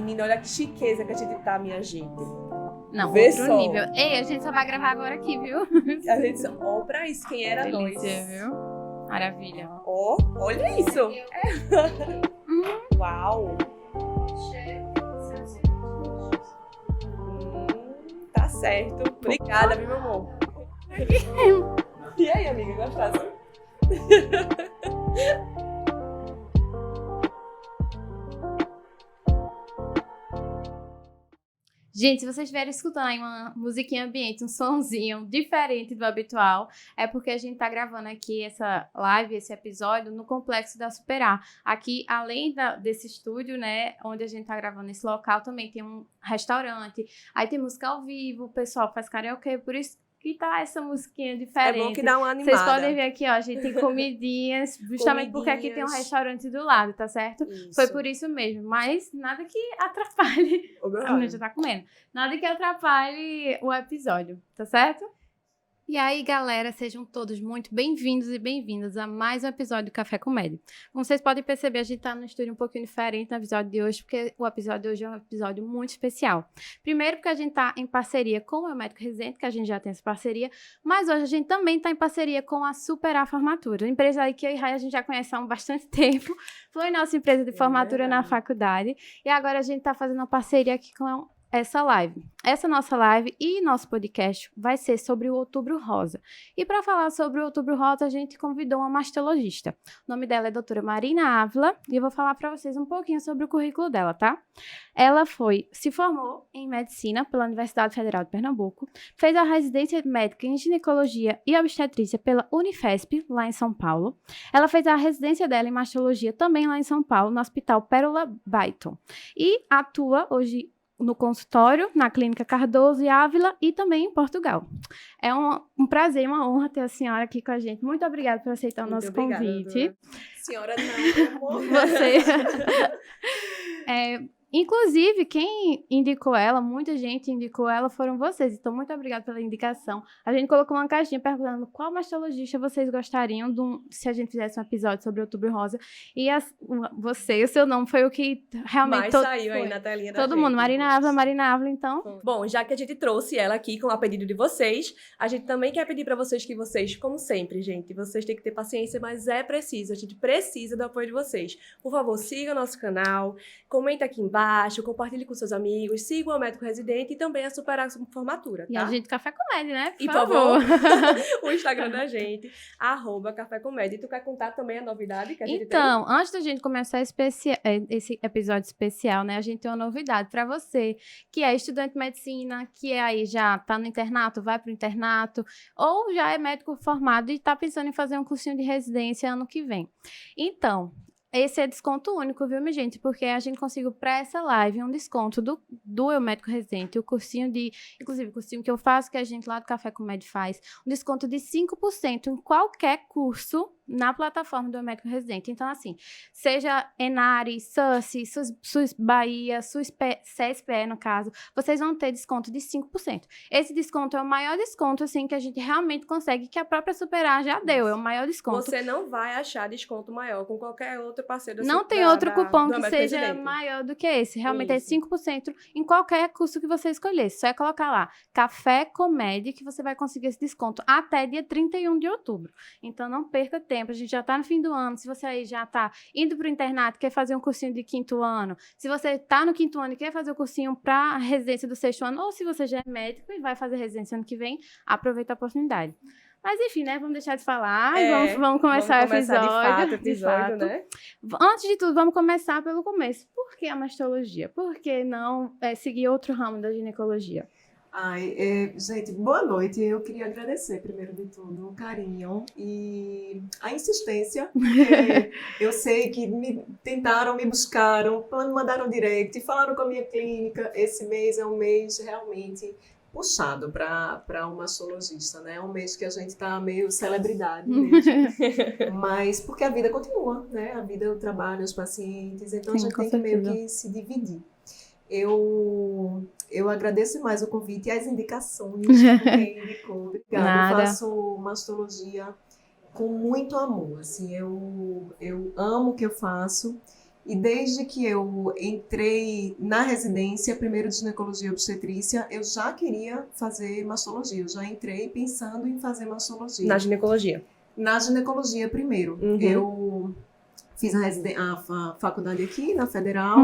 Menina, olha que chiqueza que a gente tá, minha gente. Não, Vê outro só. nível. Ei, a gente só vai gravar agora aqui, viu? A gente só... Ó, pra isso, quem era nós? Delícia, viu? Maravilha. Ó, olha isso. Uau. Tá certo. Obrigada, viu, meu amor? E aí, amiga, gostasse? Gente, se vocês estiverem escutando aí uma musiquinha ambiente, um sonzinho diferente do habitual, é porque a gente tá gravando aqui essa live, esse episódio, no Complexo da Superar. Aqui, além desse estúdio, né, onde a gente tá gravando esse local, também tem um restaurante, aí tem música ao vivo, o pessoal faz karaokê, por isso que tá essa musiquinha diferente. É bom que dá uma animada. Vocês podem ver aqui, ó, a gente tem comidinhas, justamente porque aqui tem um restaurante do lado, tá certo? Isso. Foi por isso mesmo, mas nada que atrapalhe. A gente já tá comendo. Nada que atrapalhe o episódio, tá certo? E aí, galera, sejam todos muito bem-vindos e bem-vindas a mais um episódio do Café com Med. Como vocês podem perceber, a gente tá num estúdio um pouquinho diferente no episódio de hoje, porque o episódio de hoje é um episódio muito especial. Primeiro porque a gente tá em parceria com o meu médico residente, que a gente já tem essa parceria, mas hoje a gente também tá em parceria com a Superar Formatura, empresa aí que eu e Rai a gente já conhece há bastante tempo, foi nossa empresa de formatura na faculdade, e agora a gente tá fazendo uma parceria aqui com essa live. Essa nossa live e nosso podcast vai ser sobre o Outubro Rosa. E para falar sobre o Outubro Rosa, a gente convidou uma mastologista. O nome dela é doutora Marina Ávila e eu vou falar para vocês um pouquinho sobre o currículo dela, tá? Ela se formou em medicina pela Universidade Federal de Pernambuco, fez a residência médica em ginecologia e obstetrícia pela Unifesp, lá em São Paulo. Ela fez a residência dela em mastologia também lá em São Paulo, no Hospital Pérola Byton. E atua hoje no consultório, na Clínica Cardoso e Ávila e também em Portugal. É um prazer, uma honra ter a senhora aqui com a gente. Muito obrigada por aceitar o nosso convite. Doutora. Senhora não, meu amor. Você... Inclusive, quem indicou ela, muita gente indicou ela, foram vocês. Então, muito obrigada pela indicação. A gente colocou uma caixinha perguntando qual mastologista vocês gostariam se a gente fizesse um episódio sobre Outubro Rosa. E o seu nome foi o que realmente... Mas saiu aí na telinha da todo gente. mundo, Marina Ávila, então. Bom, já que a gente trouxe ela aqui a pedido de vocês, a gente também quer pedir pra vocês que vocês, como sempre, gente, vocês têm que ter paciência, mas é preciso, a gente precisa do apoio de vocês. Por favor, siga o nosso canal, comenta aqui embaixo, compartilhe com seus amigos, siga o médico residente e também a Superar Formatura, tá? E a gente Café com Med, né? Por favor, o Instagram da gente, @Café com Med. E tu quer contar também a novidade que a gente tem? Então, antes da gente começar esse episódio especial, né, a gente tem uma novidade para você, que é estudante de medicina, que aí já tá no internato, vai pro internato, ou já é médico formado e tá pensando em fazer um cursinho de residência ano que vem. Então, esse é desconto único, viu, minha gente? Porque a gente conseguiu para essa live um desconto do Eu Médico Residente, o cursinho inclusive o cursinho que eu faço, que a gente lá do Café com Med faz, um desconto de 5% em qualquer curso na plataforma do Eu Médico Residente. Então, assim, seja Enare, SUS, SUS Bahia, SUS CSPE, no caso, vocês vão ter desconto de 5%. Esse desconto é o maior desconto, assim, que a gente realmente consegue, que a própria Superar já deu, é o maior desconto. Você não vai achar desconto maior com qualquer outro parceiro da Não tem outro cupom do que Médico seja Residente. maior do que esse. Realmente Isso. é 5% em qualquer curso que você escolher. Só é colocar lá, Café com Med, que você vai conseguir esse desconto até dia 31 de outubro. Então, não perca tempo. A gente já tá no fim do ano. Se você aí já tá indo pro internato, quer fazer um cursinho de 5º ano. Se você tá no 5º ano e quer fazer o cursinho pra residência do 6º ano, ou se você já é médico e vai fazer residência ano que vem, aproveita a oportunidade. Mas enfim, né? Vamos deixar de falar e vamos começar o episódio. De fato, né? Antes de tudo, vamos começar pelo começo. Por que a mastologia? Por que não seguir outro ramo da ginecologia? Gente, boa noite. Eu queria agradecer, primeiro de tudo, o carinho e a insistência. Eu sei que me buscaram, me mandaram direct, falaram com a minha clínica. Esse mês é um mês realmente puxado para um mastologista, né? É um mês que a gente tá meio celebridade mesmo. Mas porque a vida continua, né? A vida, o trabalho, os pacientes, então Sim, a gente tem que meio que se dividir. Eu agradeço mais o convite e as indicações de quem indicou. Obrigada. Nada. Eu faço mastologia com muito amor. Assim, eu amo o que eu faço E desde que eu entrei na residência, primeiro de ginecologia e obstetrícia, eu já queria fazer mastologia. Eu já entrei pensando em fazer mastologia. Na ginecologia? Na ginecologia primeiro. Uhum. Eu fiz a faculdade aqui, na Federal,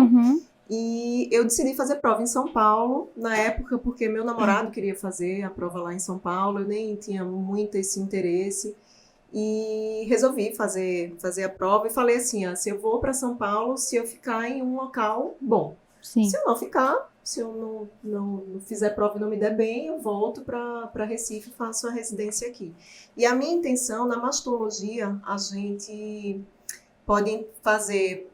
e eu decidi fazer prova em São Paulo, na época, porque meu namorado queria fazer a prova lá em São Paulo, eu nem tinha muito esse interesse. E resolvi fazer a prova e falei assim, se eu vou para São Paulo, se eu ficar em um local bom. Sim. Se eu não ficar, se eu não fizer prova e não me der bem, eu volto para Recife e faço a residência aqui. E a minha intenção, na mastologia, a gente pode fazer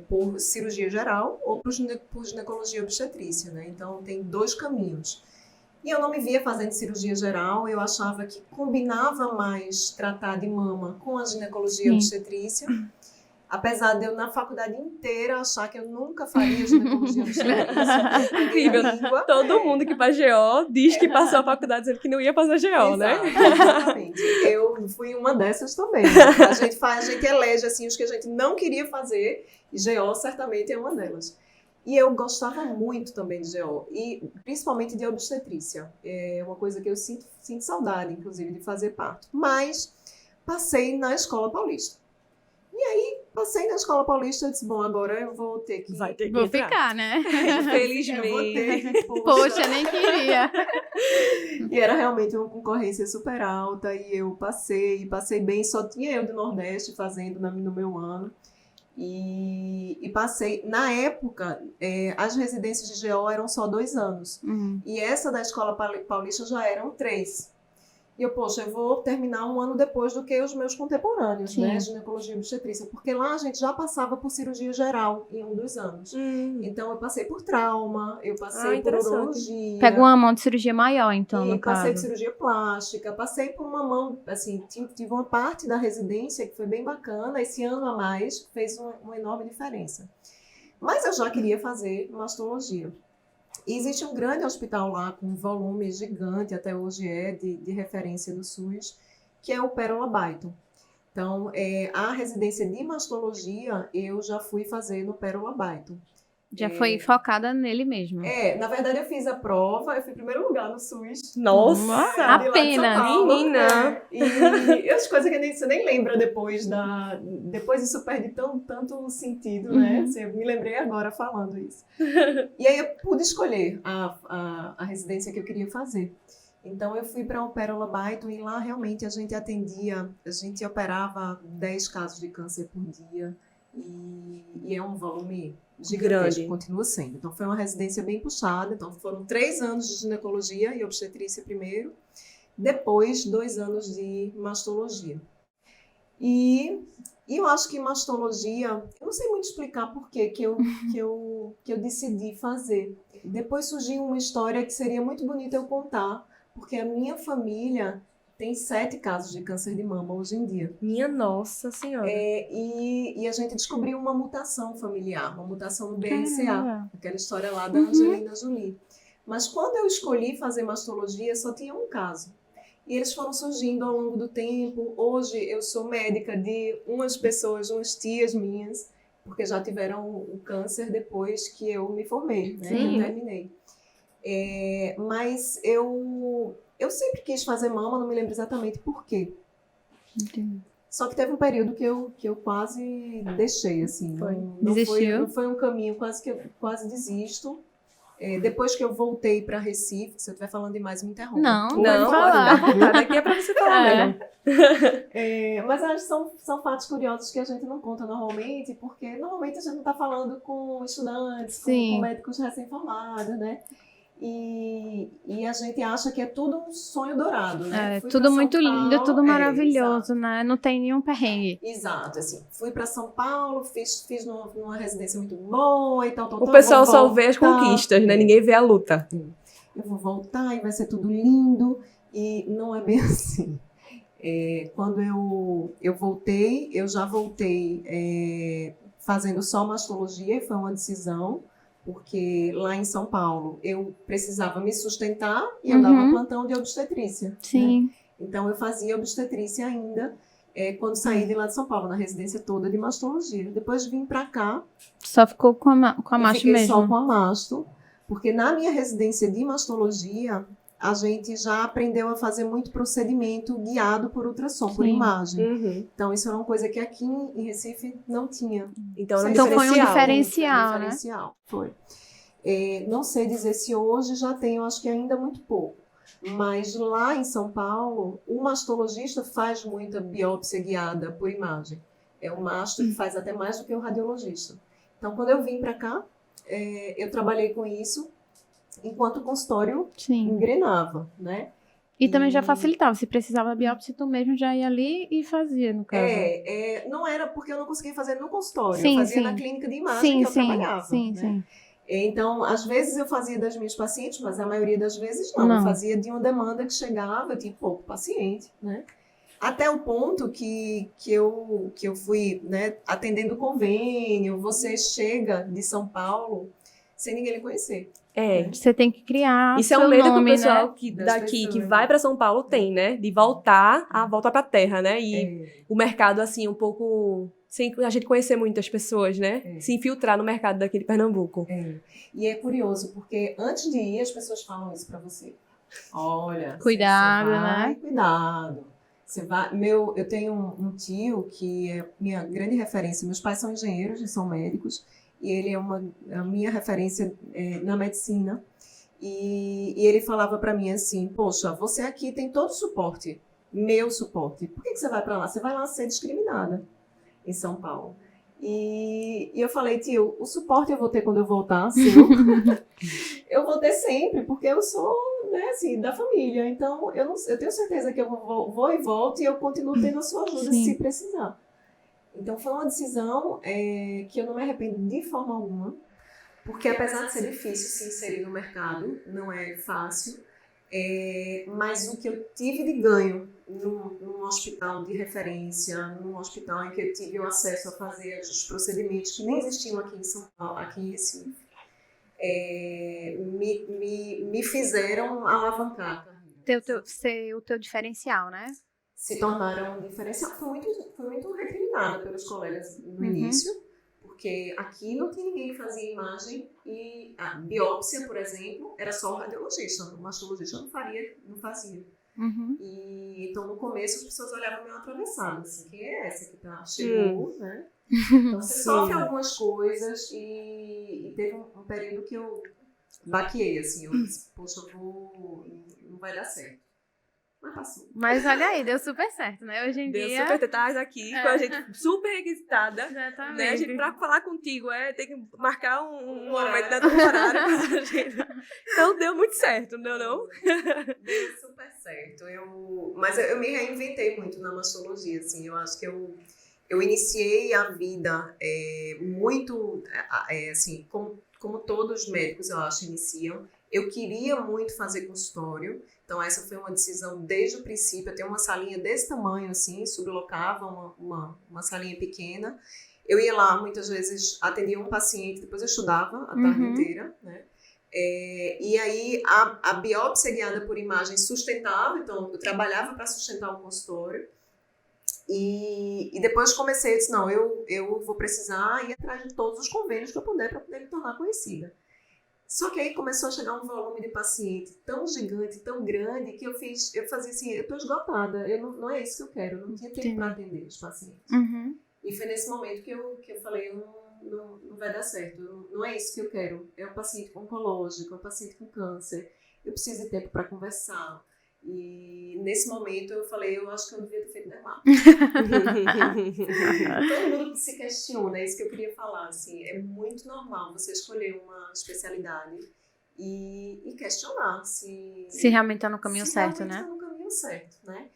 por cirurgia geral ou por ginecologia obstetrícia, né? Então, tem 2 caminhos. E eu não me via fazendo cirurgia geral, eu achava que combinava mais tratar de mama com a ginecologia obstetrícia, apesar de eu na faculdade inteira achar que eu nunca faria ginecologia obstetrícia. Incrível. Todo mundo que faz GO diz que passou a faculdade dizendo que não ia fazer GO, né? Exatamente. Eu fui uma dessas também. A gente elege assim, os que a gente não queria fazer, e GO certamente é uma delas. E eu gostava muito também de GO, e principalmente de obstetrícia. É uma coisa que eu sinto saudade, inclusive, de fazer parto. Mas passei na Escola Paulista. E aí, passei na Escola Paulista e disse, bom, agora eu vou ter que... Vai ter que Vou entrar. ficar, né? Infelizmente. Eu vou ter, Poxa, nem queria. E era realmente uma concorrência super alta, e eu passei bem, só tinha eu do Nordeste fazendo no meu ano. E passei, na época, as residências de GO eram só 2 anos. E essa da Escola Paulista já eram 3. E eu vou terminar um ano depois do que os meus contemporâneos, né? Ginecologia e obstetrícia. Porque lá a gente já passava por cirurgia geral em um dos anos. Então eu passei por trauma, eu passei por urologia. Pega uma mão de cirurgia maior, então, no caso. Passei por cirurgia plástica, passei por uma mão, assim, tive uma parte da residência que foi bem bacana, esse ano a mais fez uma enorme diferença. Mas eu já queria fazer mastologia. E existe um grande hospital lá, com um volume gigante, até hoje de referência do SUS, que é o Pérola Byton. Então, a residência de mastologia, eu já fui fazer no Pérola Byton. Já foi focada nele mesmo. Na verdade eu fiz a prova, eu fui em primeiro lugar no SUS. Nossa, apenas, menina! E as coisas que você nem lembra depois isso perde tanto sentido, né? Assim, eu me lembrei agora falando isso. E aí eu pude escolher a residência que eu queria fazer. Então eu fui para o Pérola Byton e lá realmente a gente operava 10 casos de câncer por dia. E é um volume gigantesco, continua sendo. Então, foi uma residência bem puxada. Então, foram 3 anos de ginecologia e obstetrícia primeiro, depois 2 anos de mastologia. E eu acho que mastologia, eu não sei muito explicar por que eu decidi fazer. Depois surgiu uma história que seria muito bonita eu contar, porque a minha família tem 7 casos de câncer de mama hoje em dia. Minha Nossa Senhora. E a gente descobriu uma mutação familiar, uma mutação no BRCA, aquela história lá da Angelina Jolie. Mas quando eu escolhi fazer mastologia, só tinha um caso. E eles foram surgindo ao longo do tempo. Hoje eu sou médica de umas pessoas, umas tias minhas, porque já tiveram o câncer depois que eu me formei, né? Que eu terminei. Mas eu sempre quis fazer mama, não me lembro exatamente por quê. Entendi. Só que teve um período que eu quase deixei, assim. Desistiu? Não foi um caminho que eu quase desisto. Depois que eu voltei para Recife, se eu estiver falando demais, me interrompa. Não, pode falar. Aqui é para você falar mesmo. Mas acho que são fatos curiosos que a gente não conta normalmente, porque normalmente a gente não está falando com estudantes, com médicos recém-formados, né? E a gente acha que é tudo um sonho dourado, né? Tudo muito lindo, tudo maravilhoso, né? Não tem nenhum perrengue. Exato, assim, fui para São Paulo, fiz numa residência muito boa e tal. O pessoal só vê as conquistas, né? Ninguém vê a luta. Eu vou voltar e vai ser tudo lindo, e não é bem assim. Quando eu voltei, eu já voltei fazendo só mastologia, e foi uma decisão, porque lá em São Paulo eu precisava me sustentar e eu dava plantão de obstetrícia. Sim. Né? Então eu fazia obstetrícia ainda quando saí de lá de São Paulo, na residência toda de mastologia. Depois vim para cá. Só ficou com a masto fiquei mesmo? Só com a masto, porque na minha residência de mastologia, a gente já aprendeu a fazer muito procedimento guiado por ultrassom, por imagem. Uhum. Então, isso era uma coisa que aqui em Recife não tinha. Então foi um diferencial, né? Foi. Não sei dizer se hoje já tem, eu acho que ainda muito pouco. Mas lá em São Paulo, o mastologista faz muita biópsia guiada por imagem. É o masto que faz até mais do que o radiologista. Então, quando eu vim para cá, eu trabalhei com isso enquanto o consultório engrenava, né? E também já facilitava. Se precisava da biópsia, tu mesmo já ia ali e fazia, no caso. Não era porque eu não conseguia fazer no consultório. Eu fazia na clínica de imagem que eu trabalhava. Né? Então, às vezes eu fazia das minhas pacientes, mas a maioria das vezes não. Eu fazia de uma demanda que chegava, eu tinha pouco paciente, né? Até o ponto que eu fui, né, atendendo convênio, você chega de São Paulo sem ninguém lhe conhecer. Você tem que criar. Isso é um medo que o pessoal né? daqui que vai para São Paulo tem, né? De voltar para a terra, né? E o mercado, assim, um pouco sem a gente conhecer muitas pessoas, né? Se infiltrar no mercado daqui de Pernambuco. E é curioso, porque antes de ir, as pessoas falam isso para você. Olha, cuidado, você vai, né? Cuidado. Você vai, eu tenho um tio que é minha grande referência. Meus pais são engenheiros e são médicos. E ele é a minha referência na medicina. E ele falava para mim assim, poxa, você aqui tem todo o suporte, meu suporte. Por que você vai para lá? Você vai lá ser discriminada em São Paulo. E eu falei, tio, o suporte eu vou ter quando eu voltar, seu. Eu vou ter sempre, porque eu sou, né, assim, da família. Então, eu tenho certeza que eu vou e volto e eu continuo tendo a sua ajuda se precisar. Então, foi uma decisão que eu não me arrependo de forma alguma, porque apesar de ser difícil se inserir no mercado, não é fácil, mas o que eu tive de ganho num hospital de referência, num hospital em que eu tive o acesso a fazer os procedimentos que nem existiam aqui em São Paulo, aqui em Recife, me fizeram alavancar. O teu diferencial, né? Se tornaram diferencial. Fui muito recriminada pelos colegas no início, porque aqui não tinha ninguém que fazia imagem e a biópsia, por exemplo, era só o radiologista, o mastologista não fazia. E, então, no começo, as pessoas olhavam meio atravessadas, assim, quem é essa que chegou, né? Então, você sofre algumas coisas e teve um período que eu baqueei, assim, eu disse, poxa, não vai dar certo. Mas passou. Mas olha aí, deu super certo, né? Hoje em dia... Deu dia... super detalhes aqui, com a gente super requisitada. Exatamente. Né? A gente, pra falar contigo, tem que marcar um momento da horário pra gente. Então, deu muito certo, não deu não? Deu super certo. Mas eu me reinventei muito na mastologia, assim. Eu acho que eu iniciei a vida muito, assim, como todos os médicos, eu acho, iniciam. Eu queria muito fazer consultório. Então, essa foi uma decisão desde o princípio. Eu tenho uma salinha desse tamanho, assim, sublocava uma salinha pequena. Eu ia lá, muitas vezes, atendia um paciente, depois eu estudava a tarde inteira, né? E aí, a biópsia guiada por imagem sustentava, então, eu trabalhava para sustentar o consultório. E depois comecei, eu disse, não, eu vou precisar ir atrás de todos os convênios que eu puder para poder me tornar conhecida. Só que aí começou a chegar um volume de paciente tão gigante, tão grande, que eu fazia assim, eu estou esgotada, não é isso que eu quero, eu não tinha tempo para atender os pacientes. E foi nesse momento que eu falei, não vai dar certo, não é isso que eu quero, é um paciente oncológico, é um paciente com câncer, eu preciso de tempo para conversar. E nesse momento eu falei, eu acho que eu devia ter feito dermato. Todo mundo se questiona, é isso que eu queria falar, assim, é muito normal você escolher uma especialidade e questionar se realmente está no caminho certo, né? Se realmente está no caminho certo, né?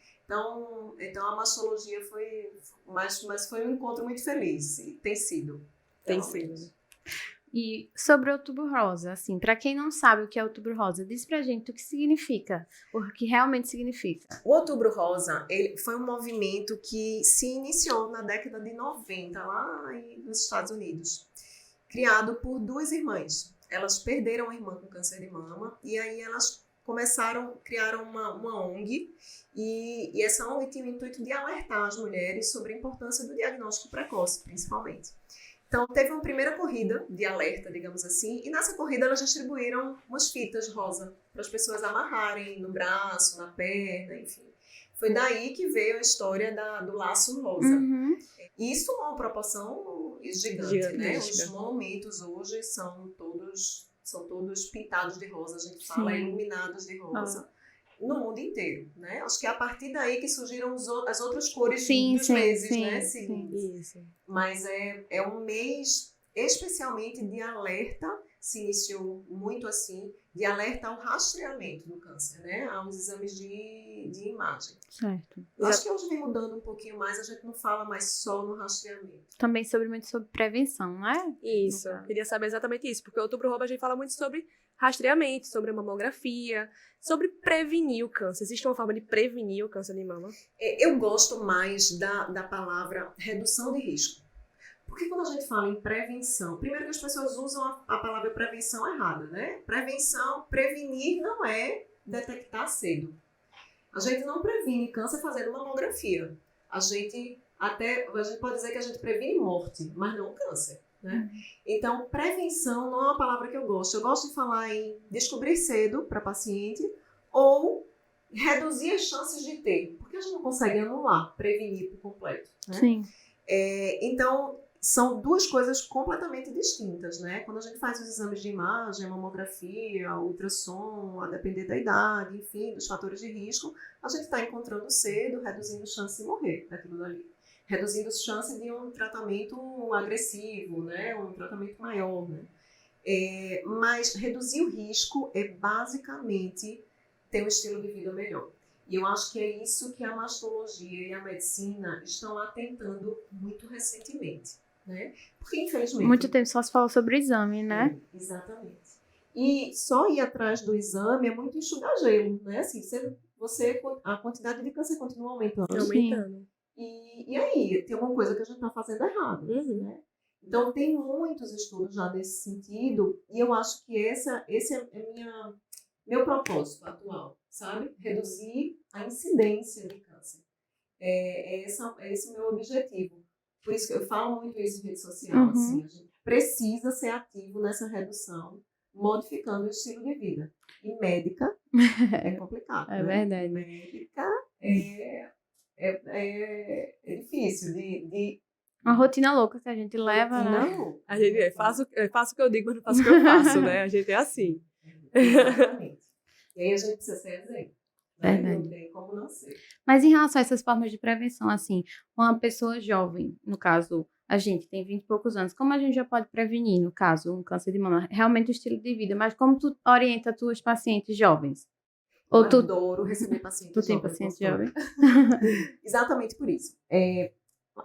Então a mastologia mas foi um encontro muito feliz, e tem sido. Tem sido. E sobre o Outubro Rosa, assim, para quem não sabe o que é Outubro Rosa, diz pra gente o que significa, o que realmente significa. O Outubro Rosa, ele foi um movimento que se iniciou na década de 90, lá nos Estados Unidos, criado por duas irmãs. Elas perderam a irmã com câncer de mama e aí elas criaram uma ONG, e essa ONG tinha o intuito de alertar as mulheres sobre a importância do diagnóstico precoce, principalmente. Então, teve uma primeira corrida de alerta, digamos assim, e nessa corrida elas distribuíram umas fitas rosa para as pessoas amarrarem no braço, na perna, enfim. Foi daí que veio a história do laço rosa. Uhum. E isso é uma proporção gigante, né? Os monumentos hoje são todos pintados de rosa, a gente fala, iluminados de rosa. No mundo inteiro, né? Acho que é a partir daí que surgiram as outras cores dos meses, né? Seguintes. Mas é um mês especialmente de alerta, se iniciou muito assim, de alerta ao rastreamento do câncer, né? Aos exames de imagem. Certo. Eu acho que hoje vem mudando um pouquinho mais, a gente não fala mais só no rastreamento. Também muito sobre prevenção, não é? Isso, eu queria saber exatamente isso, porque o Outubro Rosa a gente fala muito sobre rastreamento, sobre a mamografia, sobre prevenir o câncer. Existe uma forma de prevenir o câncer de mama? Eu gosto mais da palavra redução de risco. Porque quando a gente fala em prevenção, primeiro que as pessoas usam a palavra prevenção errada, né? Prevenir não é detectar cedo. A gente não previne câncer fazendo mamografia. A gente pode dizer que a gente previne morte, mas não câncer, né? Então, prevenção não é uma palavra que eu gosto. Eu gosto de falar em descobrir cedo para paciente ou reduzir as chances de ter, porque a gente não consegue anular, prevenir por completo, né? Sim. Então, são duas coisas completamente distintas, né? Quando a gente faz os exames de imagem, a mamografia, o ultrassom, a depender da idade, enfim, dos fatores de risco, a gente está encontrando cedo, reduzindo chance de morrer daquilo dali. Reduzindo chance de um tratamento agressivo, né? Um tratamento maior, né? Mas reduzir o risco é basicamente ter um estilo de vida melhor. E eu acho que é isso que a mastologia e a medicina estão atentando muito recentemente, né? Porque, infelizmente... Muito tempo só se fala sobre o exame, né? Exatamente. E só ir atrás do exame é muito enxugar gelo, né? Assim, a quantidade de câncer continua aumentando. Aumentando. E aí, tem alguma coisa que a gente está fazendo errado, né? Então, tem muitos estudos já nesse sentido, e eu acho que esse é meu propósito atual, sabe? Reduzir a incidência de câncer. Esse o meu objetivo. Por isso que eu falo muito isso em rede social, assim, a gente precisa ser ativo nessa redução, modificando o estilo de vida. E médica é complicado, É né? verdade. Médica é difícil de... Uma rotina louca que a gente leva, né? Não. A gente faço o que eu digo, mas não faço o que eu faço, né? A gente é assim. Exatamente. E aí a gente precisa ser exemplo. Verdade. Não tem como não ser. Mas em relação a essas formas de prevenção, assim, uma pessoa jovem, no caso, a gente tem 20 e poucos anos, como a gente já pode prevenir, no caso, um câncer de mama? Realmente o estilo de vida, mas como tu orienta tuas pacientes jovens? Eu adoro receber pacientes jovens. Tu tem paciente jovem? Exatamente por isso.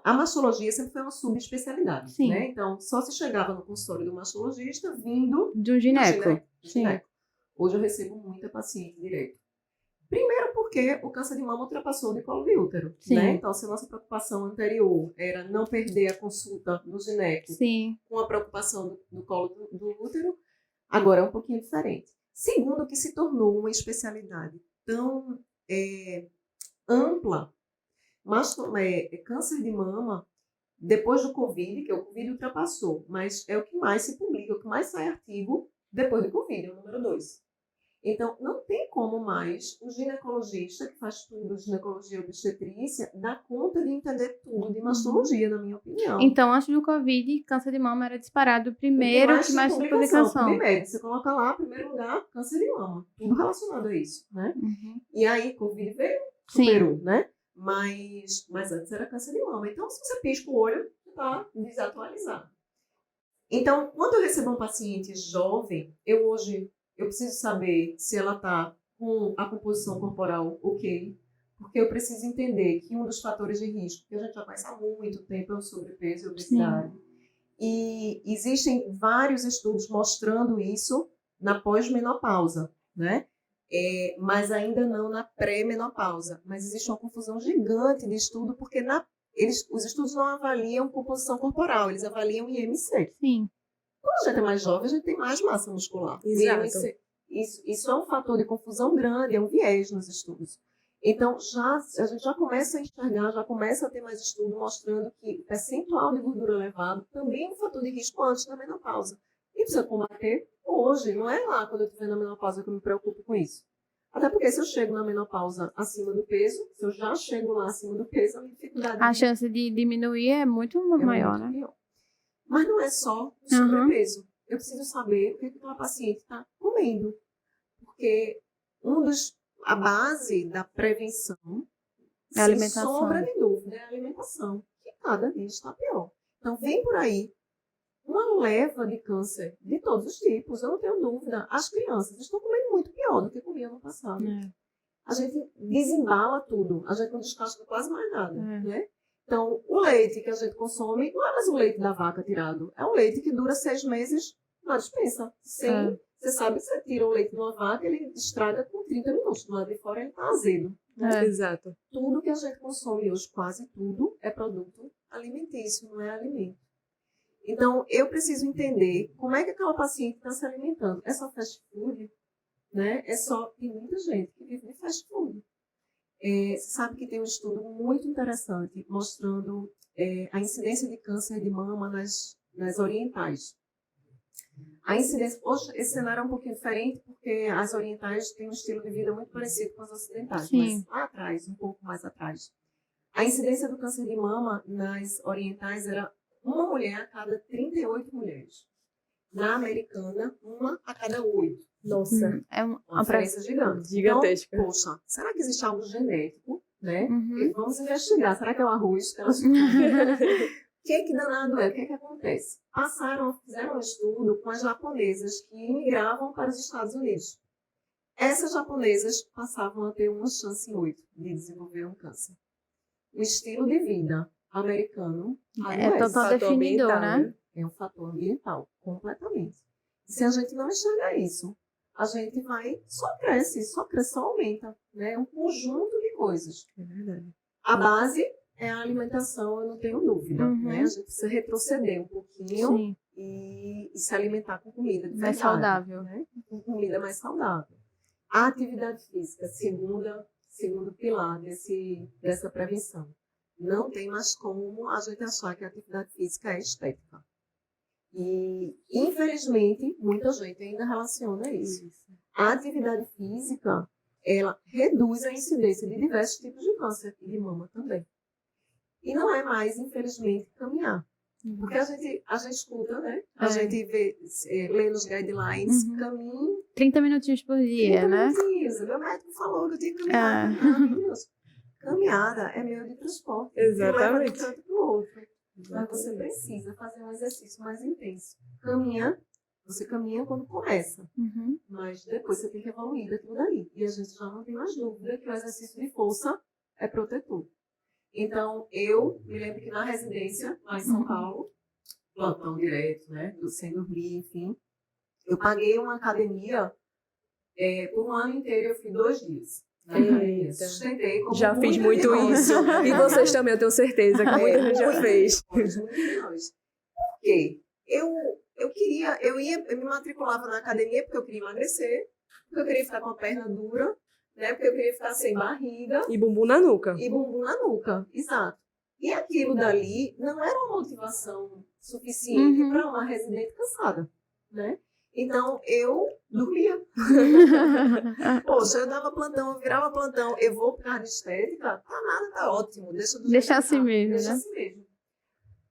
A mastologia sempre foi uma subespecialidade, Sim. né? Então, só se chegava no consultório do mastologista vindo De um gineco. Sim. Hoje eu recebo muita paciente direto. Primeiro porque o câncer de mama ultrapassou de colo de útero, né? Então, se a nossa preocupação anterior era não perder a consulta do gineco com a preocupação do colo do útero, agora é um pouquinho diferente. Segundo, que se tornou uma especialidade tão ampla, mas câncer de mama, depois do Covid, que o Covid ultrapassou, mas é o que mais se publica, o que mais sai artigo depois do Covid, é o número 2. Então, não tem como mais o ginecologista, que faz tudo, ginecologia e obstetrícia, dar conta de entender tudo de mastologia, na minha opinião. Então, antes do Covid, câncer de mama era disparado primeiro que mais publicação. Primeiro, você coloca lá, em primeiro lugar, câncer de mama. Tudo relacionado a isso, né? E aí, Covid veio, superou, né? Mas antes era câncer de mama. Então, se você pisca o olho, você está desatualizado. Então, quando eu recebo um paciente jovem, eu preciso saber se ela está com a composição corporal ok, porque eu preciso entender que um dos fatores de risco, que a gente já conhece há muito tempo, é o sobrepeso e a obesidade. E existem vários estudos mostrando isso na pós-menopausa, né? Mas ainda não na pré-menopausa. Mas existe uma confusão gigante de estudo, porque os estudos não avaliam composição corporal, eles avaliam IMC. Sim. Quando a gente é mais jovem, a gente tem mais massa muscular. Exato. IMC Isso é um fator de confusão grande, é um viés nos estudos. Então, a gente já começa a enxergar, já começa a ter mais estudo mostrando que o percentual de gordura elevado também é um fator de risco antes da menopausa. E precisa combater hoje, não é lá quando eu estiver na menopausa que eu me preocupo com isso. Até porque se eu chego na menopausa acima do peso, se eu já chego lá acima do peso, a minha dificuldade... A chance de diminuir é muito maior, muito né? pior. Mas não é só o sobrepeso. Eu preciso saber o que aquela paciente está comendo. Porque a base da prevenção, É a alimentação. sem sombra de dúvida, é a alimentação. Que cada dia está pior. Então, vem por aí uma leva de câncer de todos os tipos, eu não tenho dúvida. As crianças estão comendo muito pior do que comiam no passado. A gente desembala tudo, a gente não descasca quase mais nada, né? Então, o leite que a gente consome não é mais o leite da vaca tirado, é um leite que dura 6 meses na despensa. Você sabe que você tira o leite de uma vaca, ele estraga com 30 minutos, do lado de fora ele está azedo. Né? Exato. Tudo que a gente consome hoje, quase tudo, é produto alimentício, não é alimento. Então, eu preciso entender como é que aquela paciente está se alimentando. É só fast food? Né? Tem muita gente que vive de fast food. Você sabe que tem um estudo muito interessante mostrando a incidência de câncer de mama nas orientais. A incidência, hoje esse cenário é um pouquinho diferente, porque as orientais têm um estilo de vida muito parecido com as ocidentais, mas lá atrás, um pouco mais atrás. A incidência do câncer de mama nas orientais era uma mulher a cada 38 mulheres. Na americana, uma a cada 8. Nossa. É uma diferença gigante. Gigantesca. Então, poxa, será que existe algo genético, né? E vamos investigar. Será que é o arroz? O que danado é? O que acontece? Fizeram um estudo com as japonesas que imigravam para os Estados Unidos. Essas japonesas passavam a ter uma chance em 8 de desenvolver um câncer. O estilo de vida americano é total definidor, né? É um fator ambiental, completamente. E se a gente não enxergar isso, a gente só cresce, só aumenta. Né? É um conjunto de coisas. É verdade. A base é a alimentação, eu não tenho dúvida. Né? A gente precisa retroceder um pouquinho e se alimentar com comida de mais saudável. Né? Com comida mais saudável. A atividade física, segundo pilar dessa prevenção. Não tem mais como a gente achar que a atividade física é estética. E, infelizmente, muita gente ainda relaciona isso. A atividade física, ela reduz a incidência de diversos tipos de câncer e de mama também. E não é mais, infelizmente, caminhar. Porque a gente escuta, né? A gente lê nos guidelines, caminho... 30 minutinhos por dia, né? 30 minutinhos. Meu médico falou que eu tinha que caminhar. Maravilhoso. Caminhada é meio de transporte. Exatamente. De um canto para o outro. Mas você precisa fazer um exercício mais intenso. Você caminha quando começa. Mas depois você tem que evoluir daquilo dali. E a gente já não tem mais dúvida que o exercício de força é protetor. Então, eu me lembro que na residência, lá em São Paulo, plantão direto, né? Sem dormir, enfim. Eu paguei uma academia por um ano inteiro, eu fui 2 dias. Sustentei como já fiz muito isso. E vocês também, eu tenho certeza que muita gente já fez. Por quê? Eu me matriculava na academia porque eu queria emagrecer, porque eu queria ficar com a perna dura, né? Porque eu queria ficar sem barriga. E bumbum na nuca. Exato. E aquilo dali não era uma motivação suficiente para uma residente cansada, né? Então, eu dormia. Poxa, eu dava plantão, eu virava plantão, eu vou para a estética, tá ótimo, deixa assim mesmo, deixa né? assim mesmo.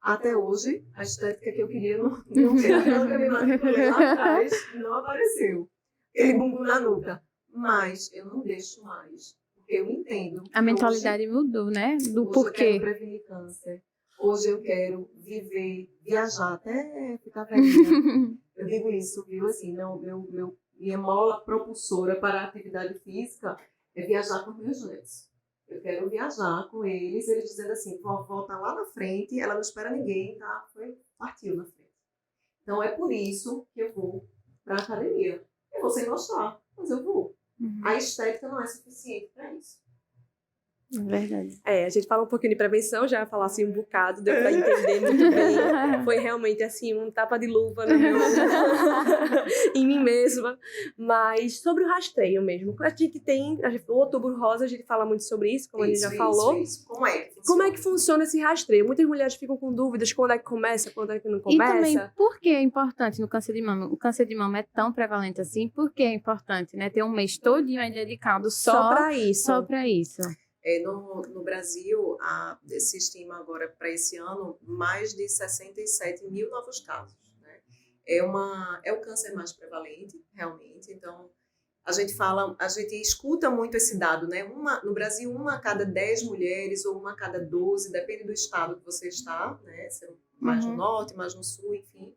Até hoje, a estética que eu queria não veio. Aquela que eu me matriculei lá atrás não apareceu. Aquele bumbum na nuca. Mas eu não deixo mais, porque eu entendo. A mentalidade mudou, né? Do hoje porquê. Eu quero prevenir câncer. Hoje eu quero viver, viajar até ficar velhinha. Eu digo isso, viu? Assim, não, minha mola propulsora para a atividade física é viajar com meus netos. Eu quero viajar com eles dizendo assim, vovó tá lá na frente, ela não espera ninguém, tá? Partiu na frente. Então é por isso que eu vou para a academia. Eu vou sem gostar, mas eu vou. A estética não é suficiente para isso. Verdade. A gente fala um pouquinho de prevenção, já falar assim um bocado, deu pra entender muito bem. Foi realmente assim, um tapa de luva no meu... em mim mesma. Mas sobre o rastreio mesmo. A gente tem o Outubro Rosa, a gente fala muito sobre isso, como a gente já falou. Isso. Como é que funciona? Como é que funciona esse rastreio? Muitas mulheres ficam com dúvidas quando é que começa, quando é que não E começa. também, por que é importante no câncer de mama? O câncer de mama é tão prevalente assim, por que é importante, né? Ter um mês todinho aí dedicado Só pra isso. Só pra isso. No Brasil, se estima agora para esse ano mais de 67 mil novos casos. Né? É o câncer mais prevalente, realmente. Então, a gente escuta muito esse dado, né? No Brasil, 1 a cada 10 mulheres ou 1 a cada 12, depende do estado que você está, né? Se é mais no norte, mais no sul, enfim,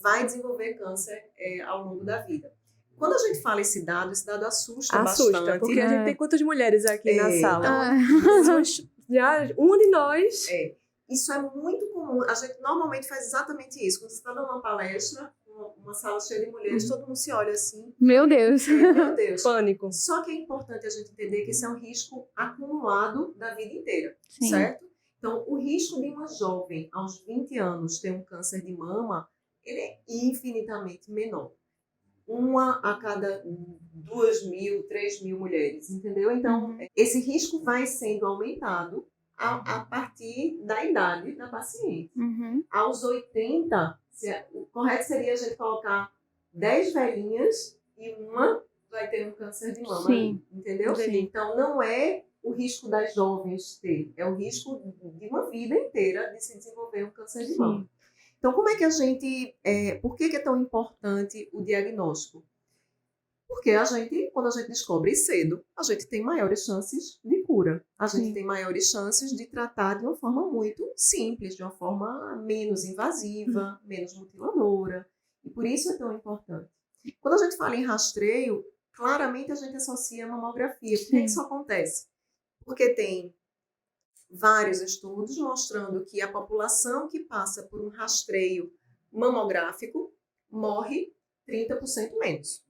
vai desenvolver câncer ao longo da vida. Quando a gente fala esse dado assusta bastante. Porque a gente tem quantas mulheres aqui na sala? Então, Uma de nós. Isso é muito comum. A gente normalmente faz exatamente isso. Quando você está dando uma palestra, uma sala cheia de mulheres, todo mundo se olha assim. Meu Deus. Meu Deus. Pânico. Só que é importante a gente entender que esse é um risco acumulado da vida inteira, Sim. certo? Então, o risco de uma jovem aos 20 anos ter um câncer de mama, ele é infinitamente menor. 1 a cada 2.000, 3.000 mulheres, entendeu? Então, esse risco vai sendo aumentado a partir da idade da paciente. Aos 80, o correto seria a gente colocar 10 velhinhas e uma vai ter um câncer de mama. Sim. Entendeu? Sim. Então, não é o risco das jovens ter, é o risco de uma vida inteira de se desenvolver um câncer de mama. Então, como é que a gente... por que é tão importante o diagnóstico? Porque quando a gente descobre cedo, a gente tem maiores chances de cura. A gente tem maiores chances de tratar de uma forma muito simples, de uma forma menos invasiva, menos mutiladora. E por isso é tão importante. Quando a gente fala em rastreio, claramente a gente associa a mamografia. Por que isso acontece? Porque tem vários estudos mostrando que a população que passa por um rastreio mamográfico morre 30% menos.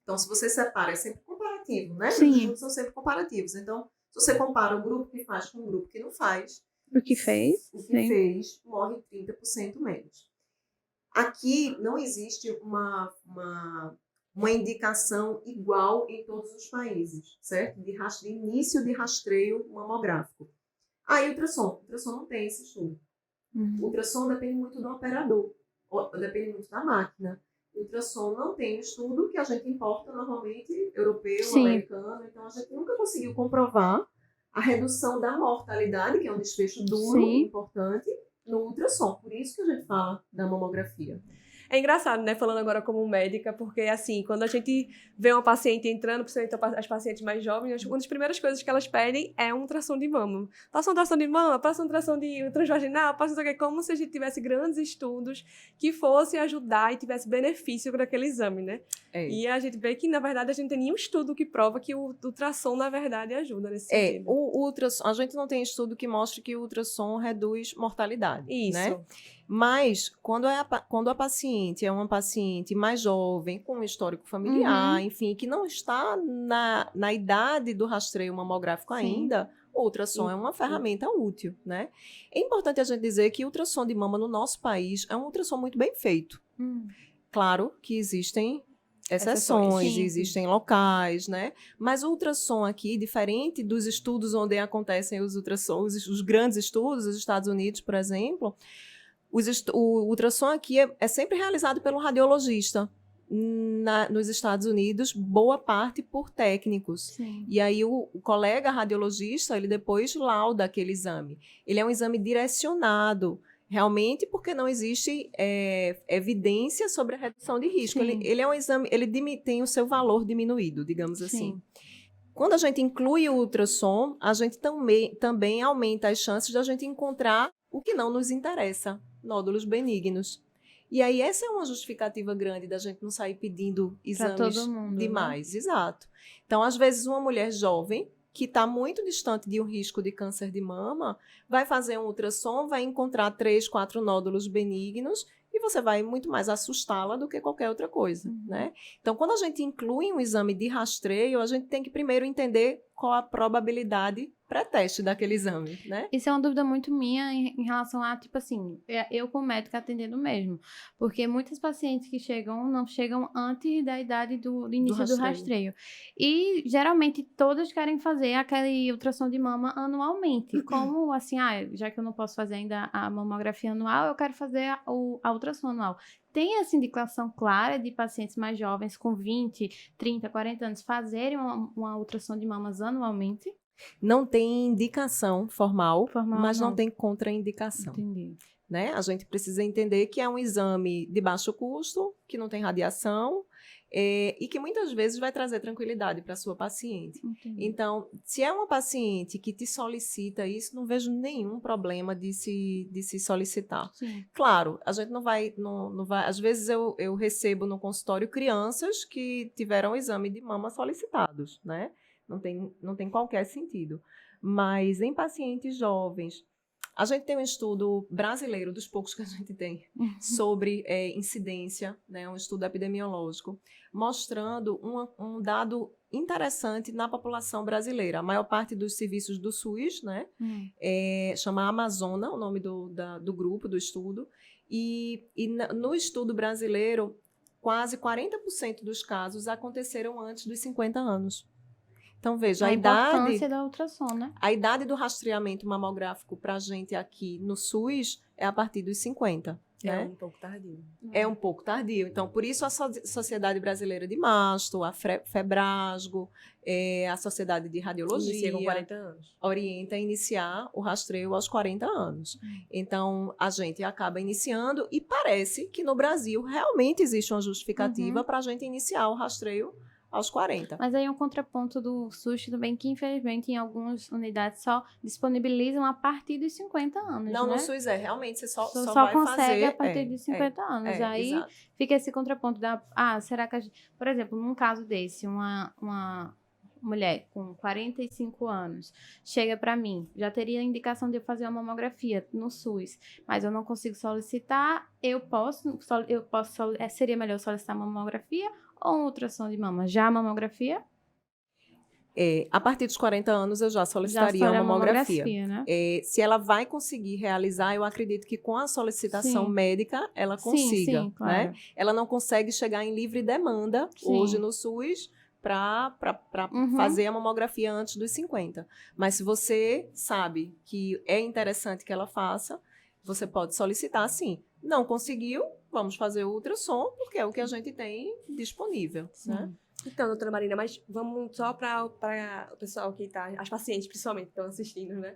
Então, se você separa, é sempre comparativo, né? Os estudos são sempre comparativos. Então, se você compara o grupo que faz com o grupo que não faz, o que fez morre 30% menos. Aqui não existe uma indicação igual em todos os países, certo? De início de rastreio mamográfico. Aí, ultrassom não tem esse estudo. O ultrassom depende muito do operador, depende muito da máquina. O ultrassom não tem estudo que a gente importa normalmente, europeu, americano, então a gente nunca conseguiu comprovar a redução da mortalidade, que é um desfecho duro, importante, no ultrassom. Por isso que a gente fala da mamografia. É engraçado, né, falando agora como médica, porque assim, quando a gente vê uma paciente entrando, principalmente as pacientes mais jovens, uma das primeiras coisas que elas pedem é um ultrassom de mama. Passa um ultrassom de mama, passa um ultrassom de transvaginal, passa como se a gente tivesse grandes estudos que fossem ajudar e tivesse benefício para aquele exame, né? E a gente vê que, na verdade, a gente não tem nenhum estudo que prova que o ultrassom, na verdade, ajuda nesse sentido. O ultrassom, a gente não tem estudo que mostre que o ultrassom reduz mortalidade. Isso. Né? Mas, quando a paciente é uma paciente mais jovem, com um histórico familiar, enfim, que não está na idade do rastreio mamográfico ainda, o ultrassom é uma ferramenta útil, né? É importante a gente dizer que o ultrassom de mama no nosso país é um ultrassom muito bem feito. Claro que existem exceções, existem locais, né? Mas o ultrassom aqui, diferente dos estudos onde acontecem os ultrassons, os grandes estudos, os Estados Unidos, por exemplo, o ultrassom aqui é sempre realizado pelo radiologista. Nos Estados Unidos, boa parte por técnicos. E aí o colega radiologista, ele depois lauda aquele exame. Ele é um exame direcionado, realmente porque não existe evidência sobre a redução de risco. Ele é um exame, ele tem o seu valor diminuído, digamos assim. Quando a gente inclui o ultrassom, a gente também aumenta as chances de a gente encontrar o que não nos interessa, nódulos benignos. E aí essa é uma justificativa grande da gente não sair pedindo exames demais. Né? Exato. Então, às vezes, uma mulher jovem que está muito distante de um risco de câncer de mama, vai fazer um ultrassom, vai encontrar 3, 4 nódulos benignos e você vai muito mais assustá-la do que qualquer outra coisa, né? Então, quando a gente inclui um exame de rastreio, a gente tem que primeiro entender qual a probabilidade pré-teste daquele exame, né? Isso é uma dúvida muito minha em relação a, tipo assim, eu como médica atendendo mesmo. Porque muitas pacientes que chegam, não chegam antes da idade do início do rastreio. E, geralmente, todas querem fazer aquele ultrassom de mama anualmente. Como, assim, já que eu não posso fazer ainda a mamografia anual, eu quero fazer a ultrassom anual. Tem essa indicação clara de pacientes mais jovens, com 20, 30, 40 anos, fazerem uma ultrassom de mamas anualmente? Não tem indicação formal, mas não tem contraindicação. Entendi. Né? A gente precisa entender que é um exame de baixo custo, que não tem radiação, e que muitas vezes vai trazer tranquilidade para a sua paciente. Entendi. Então, se é uma paciente que te solicita isso, não vejo nenhum problema de se solicitar. Sim. Claro, a gente não vai... Às vezes eu recebo no consultório crianças que tiveram exame de mama solicitados, né? Não tem qualquer sentido. Mas em pacientes jovens, a gente tem um estudo brasileiro, dos poucos que a gente tem, sobre incidência, né, um estudo epidemiológico, mostrando um dado interessante na população brasileira. A maior parte dos serviços do SUS, né, chama Amazona, o nome do grupo, do estudo, e no estudo brasileiro, quase 40% dos casos aconteceram antes dos 50 anos. Então, veja, a importância da ultrassom, né? A idade do rastreamento mamográfico para a gente aqui no SUS é a partir dos 50. É um pouco tardio. É um pouco tardio. Então, por isso a Sociedade Brasileira de Masto, a FEBRASGO, a Sociedade de Radiologia... Inicia com 40 anos. Orienta a iniciar o rastreio aos 40 anos. Então, a gente acaba iniciando e parece que no Brasil realmente existe uma justificativa para a gente iniciar o rastreio aos 40. Mas aí um contraponto do SUS também, que infelizmente em algumas unidades só disponibilizam a partir dos 50 anos, Não, né? no SUS realmente você só vai consegue fazer... a partir de 50 anos. Aí exato. fica esse contraponto da... será que por exemplo, num caso desse, uma mulher com 45 anos chega para mim, já teria a indicação de eu fazer uma mamografia no SUS, mas eu não consigo solicitar, seria melhor solicitar uma mamografia ou um ultrassom de mama? Já a mamografia? A partir dos 40 anos eu já solicitaria uma mamografia. Né? Se ela vai conseguir realizar, eu acredito que com a solicitação médica ela consiga. Sim, claro. Né? Ela não consegue chegar em livre demanda hoje no SUS para fazer a mamografia antes dos 50. Mas se você sabe que é interessante que ela faça, você pode solicitar sim. Não conseguiu, vamos fazer o ultrassom, porque é o que a gente tem disponível. Né? Então, doutora Marina, mas vamos só para o pessoal que está, as pacientes principalmente que estão assistindo, né?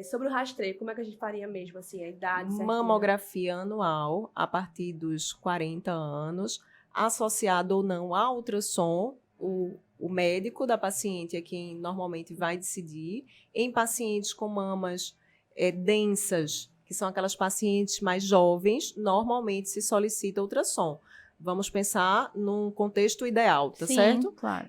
Sobre o rastreio, como é que a gente faria mesmo, assim, a idade certinha? Mamografia anual, a partir dos 40 anos, associado ou não a ultrassom, o médico da paciente é quem normalmente vai decidir. Em pacientes com mamas densas, que são aquelas pacientes mais jovens, normalmente se solicita ultrassom. Vamos pensar num contexto ideal, tá certo? Claro.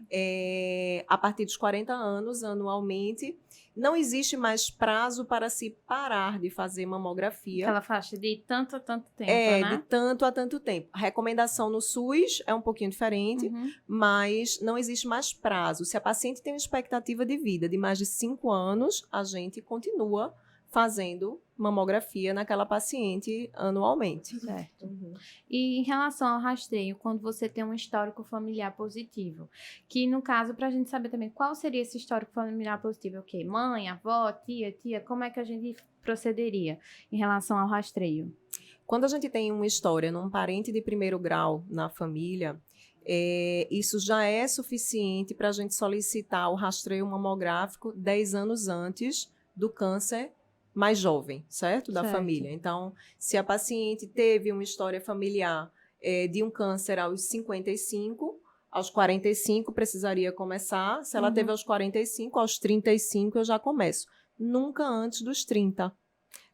A partir dos 40 anos, anualmente, não existe mais prazo para se parar de fazer mamografia. Aquela faixa de tanto a tanto tempo, né? De tanto a tanto tempo. A recomendação no SUS é um pouquinho diferente, mas não existe mais prazo. Se a paciente tem uma expectativa de vida de mais de 5 anos, a gente continua fazendo mamografia naquela paciente anualmente. Certo. E em relação ao rastreio, quando você tem um histórico familiar positivo, que no caso, para a gente saber também qual seria esse histórico familiar positivo, ok? Mãe, avó, tia, como é que a gente procederia em relação ao rastreio? Quando a gente tem uma história num parente de primeiro grau na família, isso já é suficiente para a gente solicitar o rastreio mamográfico 10 anos antes do câncer mais jovem, certo? Da família. Então, se a paciente teve uma história familiar de um câncer aos 55, aos 45 precisaria começar. Se ela teve aos 45, aos 35 eu já começo. Nunca antes dos 30.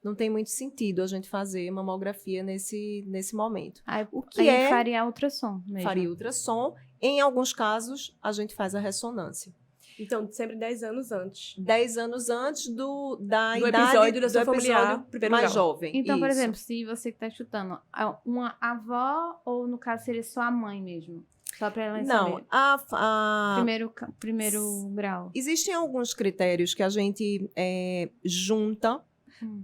Não tem muito sentido a gente fazer mamografia nesse momento. Aí faria ultrassom mesmo. Faria ultrassom. Em alguns casos, a gente faz a ressonância. Então, sempre 10 anos antes. 10 anos antes do idade episódio da sua familiar mais jovem. Então, por exemplo, se você que está chutando, uma avó ou, no caso, seria sua mãe mesmo? Só para ela Não, saber. Primeiro grau. Existem alguns critérios que a gente junta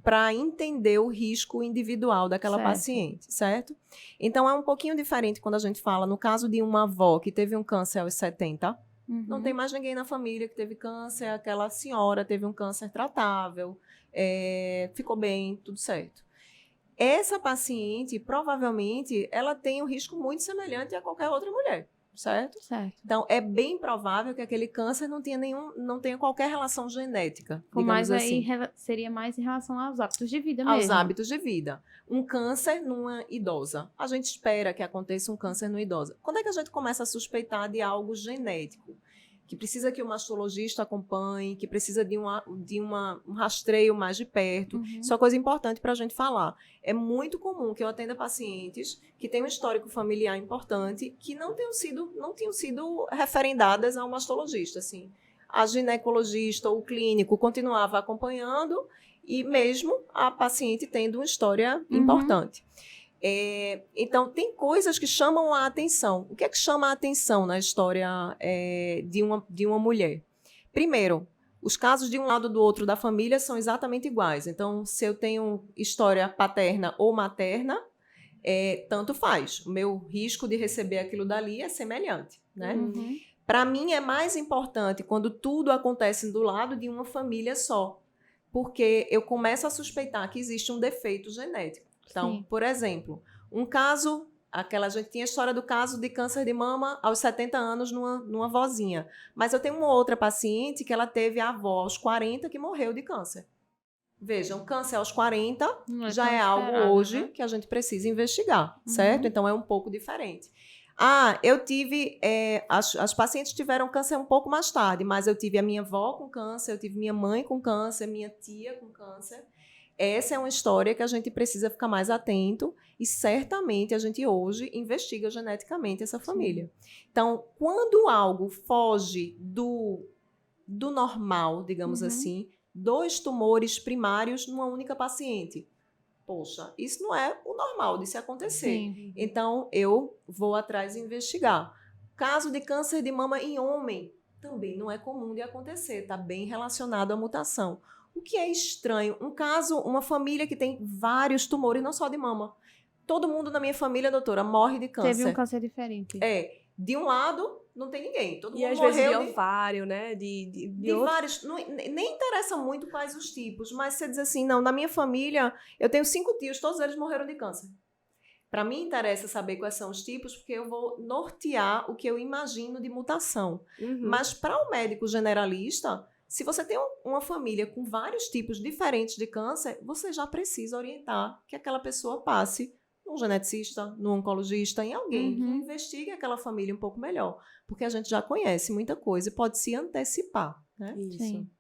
para entender o risco individual daquela Certo. paciente, certo? Então, é um pouquinho diferente quando a gente fala, no caso de uma avó que teve um câncer aos 70, não tem mais ninguém na família que teve câncer, aquela senhora teve um câncer tratável, ficou bem, tudo certo. Essa paciente, provavelmente, ela tem um risco muito semelhante a qualquer outra mulher, certo? Certo. Então, é bem provável que aquele câncer não tenha qualquer relação genética, Mas digamos assim. aí seria mais em relação aos hábitos de vida mesmo. Aos hábitos de vida. Um câncer numa idosa. A gente espera que aconteça um câncer numa idosa. Quando é que a gente começa a suspeitar de algo genético? Que precisa que o mastologista acompanhe, que precisa de um rastreio mais de perto. Isso é uma coisa importante para a gente falar. É muito comum que eu atenda pacientes que têm um histórico familiar importante que não tinham sido referendadas ao mastologista. Assim. A ginecologista ou o clínico continuava acompanhando e mesmo a paciente tendo uma história importante. Então, tem coisas que chamam a atenção. O que é que chama a atenção na história de uma mulher? Primeiro, os casos de um lado do outro da família são exatamente iguais. Então, se eu tenho história paterna ou materna, tanto faz. O meu risco de receber aquilo dali é semelhante, né? Para mim, é mais importante quando tudo acontece do lado de uma família só, porque eu começo a suspeitar que existe um defeito genético. Então, Sim. por exemplo, um caso, a gente tinha a história do caso de câncer de mama aos 70 anos numa vozinha. Mas eu tenho uma outra paciente que ela teve a avó aos 40 que morreu de câncer. Veja, um câncer aos 40 já é algo hoje que a gente precisa investigar, certo? Então, é um pouco diferente. Eu tive... as pacientes tiveram câncer um pouco mais tarde, mas eu tive a minha avó com câncer, eu tive minha mãe com câncer, minha tia com câncer. Essa é uma história que a gente precisa ficar mais atento e certamente a gente hoje investiga geneticamente essa família. Então, quando algo foge do normal, digamos assim, 2 tumores primários numa única paciente, poxa, isso não é o normal de se acontecer. Sim. Então, eu vou atrás e investigar. Caso de câncer de mama em homem, também não é comum de acontecer, está bem relacionado à mutação. O que é estranho, uma família que tem vários tumores, não só de mama. Todo mundo na minha família, doutora, morre de câncer. Teve um câncer diferente. De um lado, não tem ninguém. Todo E mundo às morreu vezes de ovário, né? De vários. Nem interessa muito quais os tipos, mas você diz assim, não, na minha família, eu tenho 5 tios, todos eles morreram de câncer. Para mim, interessa saber quais são os tipos, porque eu vou nortear o que eu imagino de mutação. Mas para o médico generalista... Se você tem uma família com vários tipos diferentes de câncer, você já precisa orientar que aquela pessoa passe num geneticista, num oncologista, em alguém que investigue aquela família um pouco melhor. Porque a gente já conhece muita coisa e pode se antecipar, né? Isso. Sim.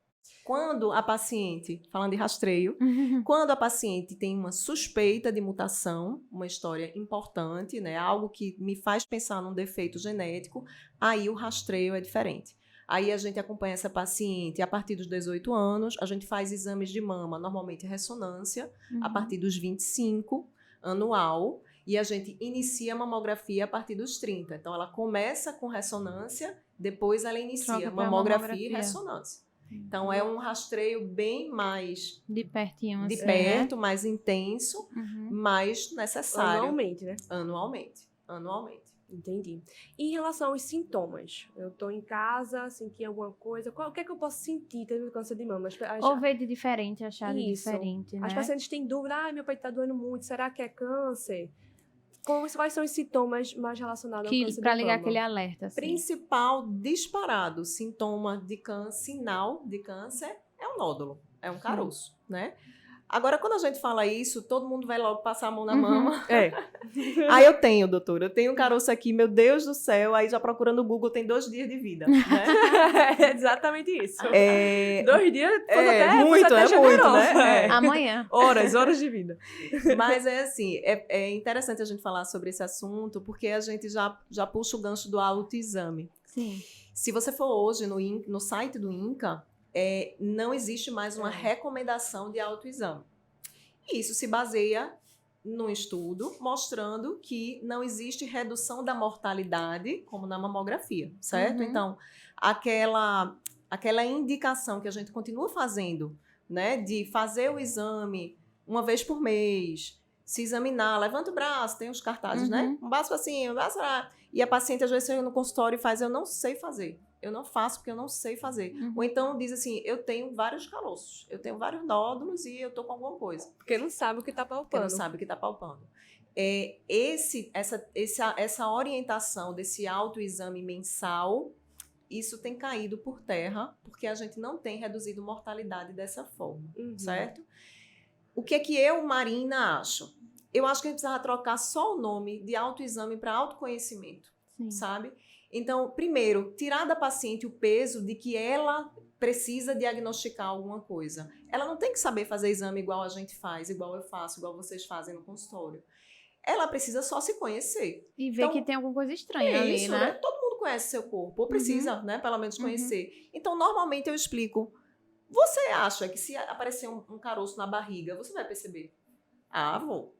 Quando a paciente, falando de rastreio, quando a paciente tem uma suspeita de mutação, uma história importante, né, algo que me faz pensar num defeito genético, aí o rastreio é diferente. Aí a gente acompanha essa paciente a partir dos 18 anos, a gente faz exames de mama, normalmente ressonância, a partir dos 25, anual, e a gente inicia a mamografia a partir dos 30. Então, ela começa com ressonância, depois ela inicia mamografia e ressonância. Então, é um rastreio bem mais... De pertinho, de assim, perto, mais intenso, mais necessário. Anualmente, né? Anualmente. Entendi. E em relação aos sintomas, eu tô em casa, senti alguma coisa, o que é que eu posso sentir tendo câncer de mama? Ou ver de diferente, achar de Isso. diferente, né? As pacientes têm dúvida, meu peito tá doendo muito, será que é câncer? Quais são os sintomas mais relacionados ao câncer de mama? Pra ligar aquele alerta, assim. Principal disparado sintoma de câncer, sinal de câncer, é um nódulo, é um caroço, né? Agora, quando a gente fala isso, todo mundo vai logo passar a mão na mama. Aí eu tenho um caroço aqui, meu Deus do céu, aí já procurando no Google, tem 2 dias de vida, né? É exatamente isso. 2 dias, muito, né? Amanhã. Horas de vida. Mas é assim, é interessante a gente falar sobre esse assunto, porque a gente já puxa o gancho do autoexame. Sim. Se você for hoje no site do INCA, não existe mais uma recomendação de autoexame. E isso se baseia num estudo mostrando que não existe redução da mortalidade como na mamografia, certo? Uhum. Então, aquela indicação que a gente continua fazendo, né, de fazer o exame uma vez por mês, se examinar, levanta o braço, tem os cartazes, né? Um braço assim, um braço lá. E a paciente às vezes chega no consultório e faz, eu não sei fazer. Eu não faço porque eu não sei fazer. Ou então diz assim, eu tenho vários caroços, eu tenho vários nódulos e eu tô com alguma coisa. Porque não sabe o que tá palpando. Porque não sabe o que tá palpando. Essa orientação desse autoexame mensal, isso tem caído por terra, porque a gente não tem reduzido mortalidade dessa forma, certo? O que é que eu, Marina, acho? Eu acho que a gente precisava trocar só o nome de autoexame para autoconhecimento, sabe? Então, primeiro, tirar da paciente o peso de que ela precisa diagnosticar alguma coisa. Ela não tem que saber fazer exame igual a gente faz, igual eu faço, igual vocês fazem no consultório. Ela precisa só se conhecer. E ver que tem alguma coisa estranha ali, isso, né? Todo mundo conhece seu corpo, ou precisa, né, pelo menos conhecer. Então, normalmente eu explico, você acha que se aparecer um caroço na barriga, você vai perceber?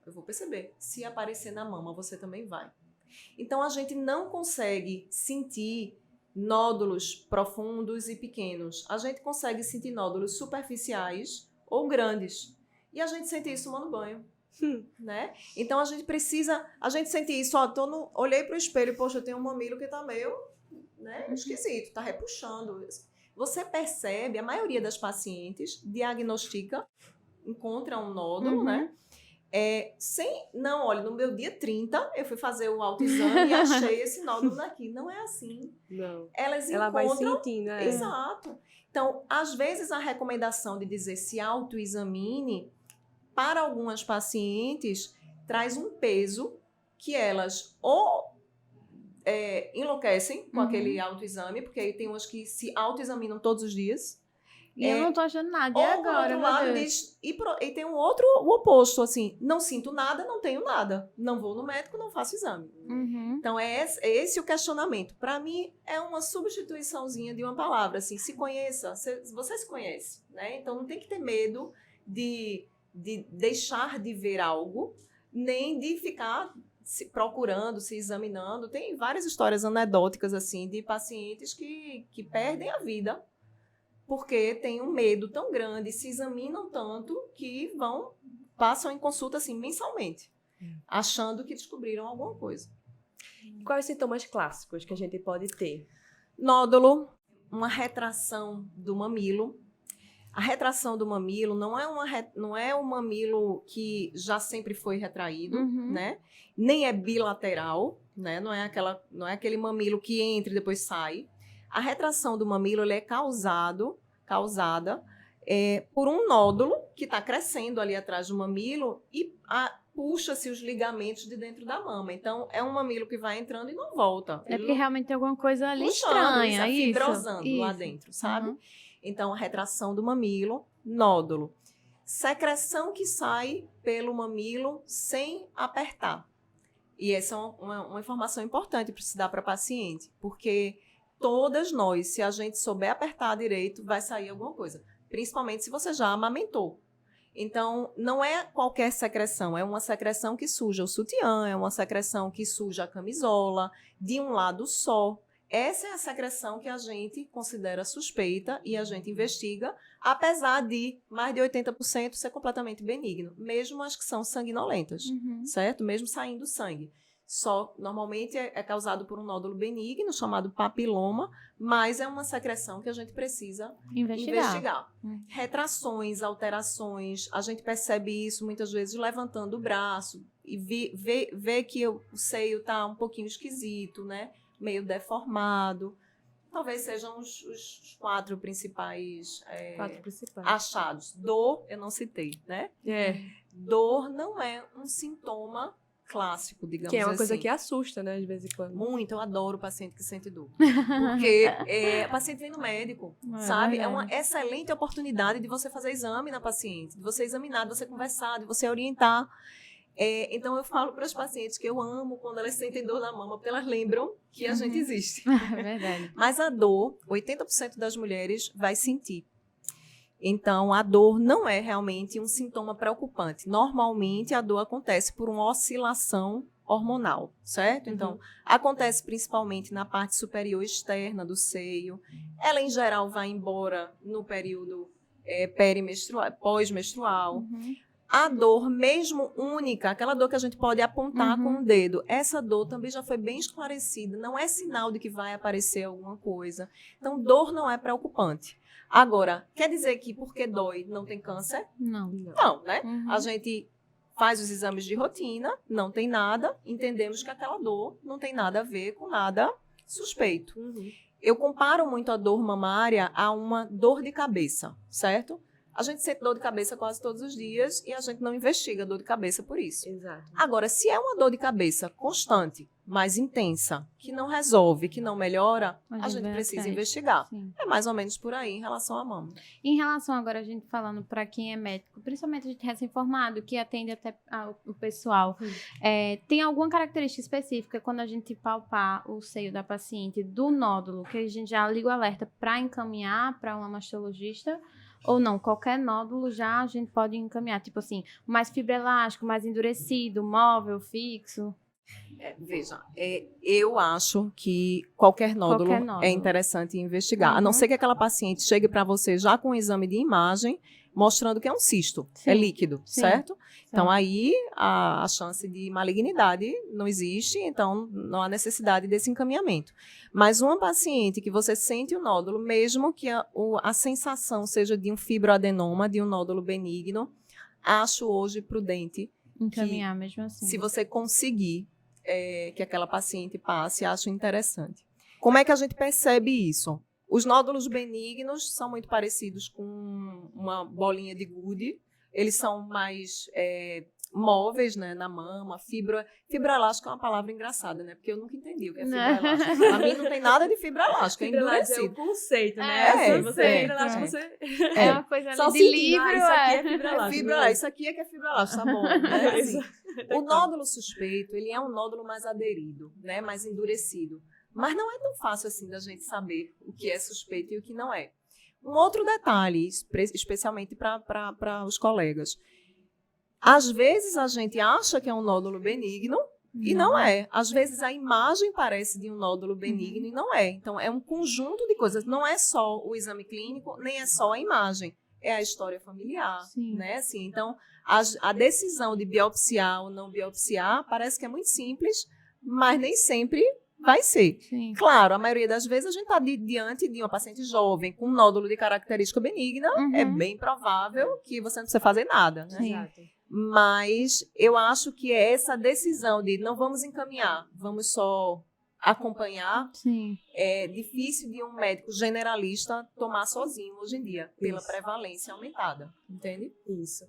Eu vou perceber. Se aparecer na mama, você também vai. Então, a gente não consegue sentir nódulos profundos e pequenos. A gente consegue sentir nódulos superficiais ou grandes. E a gente sente isso tomando banho. Né? Então, a gente sente isso, olhei para o espelho, poxa, eu tenho um mamilo que está meio, né, esquisito, está repuxando. Você percebe, a maioria das pacientes diagnostica, encontra um nódulo, né? Olha, no meu dia 30, eu fui fazer o autoexame e achei esse nódulo daqui. Não é assim. Não. Ela vai sentindo, Exato. Então, às vezes, a recomendação de dizer se autoexamine, para algumas pacientes, traz um peso que elas ou enlouquecem com aquele autoexame, porque aí tem umas que se autoexaminam todos os dias. E eu não tô achando nada, e agora? Por outro lado, diz, e tem o oposto, assim, não sinto nada, não tenho nada. Não vou no médico, não faço exame. Então, é esse o questionamento. Para mim, é uma substituiçãozinha de uma palavra, assim, se conheça, você se conhece, né? Então, não tem que ter medo de deixar de ver algo, nem de ficar se procurando, se examinando. Tem várias histórias anedóticas, assim, de pacientes que perdem a vida porque têm um medo tão grande, se examinam tanto que passam em consulta, assim, mensalmente, achando que descobriram alguma coisa. Quais os sintomas clássicos que a gente pode ter? Nódulo, uma retração do mamilo. A retração do mamilo não é um mamilo que já sempre foi retraído, né? Nem é bilateral, né? Não é aquele mamilo que entra e depois sai. A retração do mamilo é causada por um nódulo que está crescendo ali atrás do mamilo e puxa-se os ligamentos de dentro da mama. Então, é um mamilo que vai entrando e não volta. É porque realmente tem alguma coisa ali puxando, estranha. Fibrosando lá dentro, sabe? Então, a retração do mamilo, nódulo. Secreção que sai pelo mamilo sem apertar. E essa é uma informação importante para se dar para a paciente, porque todas nós, se a gente souber apertar direito, vai sair alguma coisa. Principalmente se você já amamentou. Então, não é qualquer secreção, é uma secreção que suja o sutiã, é uma secreção que suja a camisola, de um lado só. Essa é a secreção que a gente considera suspeita e a gente investiga, apesar de mais de 80% ser completamente benigno, mesmo as que são sanguinolentas, certo? Mesmo saindo sangue. Normalmente é causado por um nódulo benigno, chamado papiloma, mas é uma secreção que a gente precisa investigar. Retrações, alterações, a gente percebe isso muitas vezes levantando o braço e vê que o seio está um pouquinho esquisito, né? Meio deformado. Talvez sejam os quatro principais achados. Dor, eu não citei, né? Dor não é um sintoma clássico, digamos assim. Que é uma coisa que assusta, né, de vez em quando. Muito, eu adoro o paciente que sente dor. Porque o paciente vem no médico, sabe? É uma excelente oportunidade de você fazer exame na paciente, de você examinar, de você conversar, de você orientar. Então, eu falo para os pacientes que eu amo quando elas sentem dor na mama, porque elas lembram que a gente existe. É verdade. Mas a dor, 80% das mulheres vai sentir. Então, a dor não é realmente um sintoma preocupante. Normalmente, a dor acontece por uma oscilação hormonal, certo? Então, acontece principalmente na parte superior externa do seio. Ela, em geral, vai embora no período perimenstrual, pós-menstrual. A dor mesmo única, aquela dor que a gente pode apontar com o dedo, essa dor também já foi bem esclarecida, não é sinal de que vai aparecer alguma coisa. Então, dor não é preocupante. Agora, quer dizer que porque dói não tem câncer? Não. Não, né? A gente faz os exames de rotina, não tem nada, entendemos que aquela dor não tem nada a ver com nada suspeito. Eu comparo muito a dor mamária a uma dor de cabeça, certo? A gente sente dor de cabeça quase todos os dias e a gente não investiga dor de cabeça por isso. Exato. Agora, se é uma dor de cabeça constante, mais intensa, que não resolve, que não melhora, a gente precisa investigar. Sim. É mais ou menos por aí em relação à mama. Em relação agora, a gente falando para quem é médico, principalmente a gente recém-formado, que atende até o pessoal, tem alguma característica específica quando a gente palpar o seio da paciente do nódulo, que a gente já liga o alerta para encaminhar para uma mastologista? Ou não, qualquer nódulo já a gente pode encaminhar, tipo assim, mais fibroelástico, mais endurecido, móvel, fixo. Veja, eu acho que qualquer nódulo é interessante investigar, a não ser que aquela paciente chegue para você já com um exame de imagem, mostrando que é um cisto, é líquido, certo? Então, aí a chance de malignidade não existe, então não há necessidade desse encaminhamento. Mas uma paciente que você sente o nódulo, mesmo que a sensação seja de um fibroadenoma, de um nódulo benigno, acho hoje prudente encaminhar mesmo assim. Se você conseguir que aquela paciente passe, acho interessante. Como é que a gente percebe isso? Os nódulos benignos são muito parecidos com uma bolinha de gude. Eles são mais móveis, né, na mama. Fibroelástico é uma palavra engraçada, né? Porque eu nunca entendi o que é fibroelástico. Pra mim não tem nada de fibroelástico, é endurecido. É o conceito, né? É uma coisa só ali de livro. Isso aqui é fibroelástico. Isso aqui é que é fibroelástico, tá bom. Né? Assim, o nódulo suspeito, ele é um nódulo mais aderido, né, mais endurecido. Mas não é tão fácil assim da gente saber o que é suspeito e o que não é. Um outro detalhe, especialmente para os colegas. Às vezes a gente acha que é um nódulo benigno e não é. Às vezes a imagem parece de um nódulo benigno e não é. Então é um conjunto de coisas. Não é só o exame clínico, nem é só a imagem. É a história familiar, né? Assim, então a decisão de biopsiar ou não biopsiar parece que é muito simples, mas nem sempre vai ser. Claro, a maioria das vezes a gente está diante de uma paciente jovem com um nódulo de característica benigna, é bem provável que você não precisa fazer nada, né? Exato. Mas eu acho que é essa decisão de não vamos encaminhar, vamos só acompanhar, é difícil de um médico generalista tomar sozinho hoje em dia, pela prevalência aumentada, entende? Isso.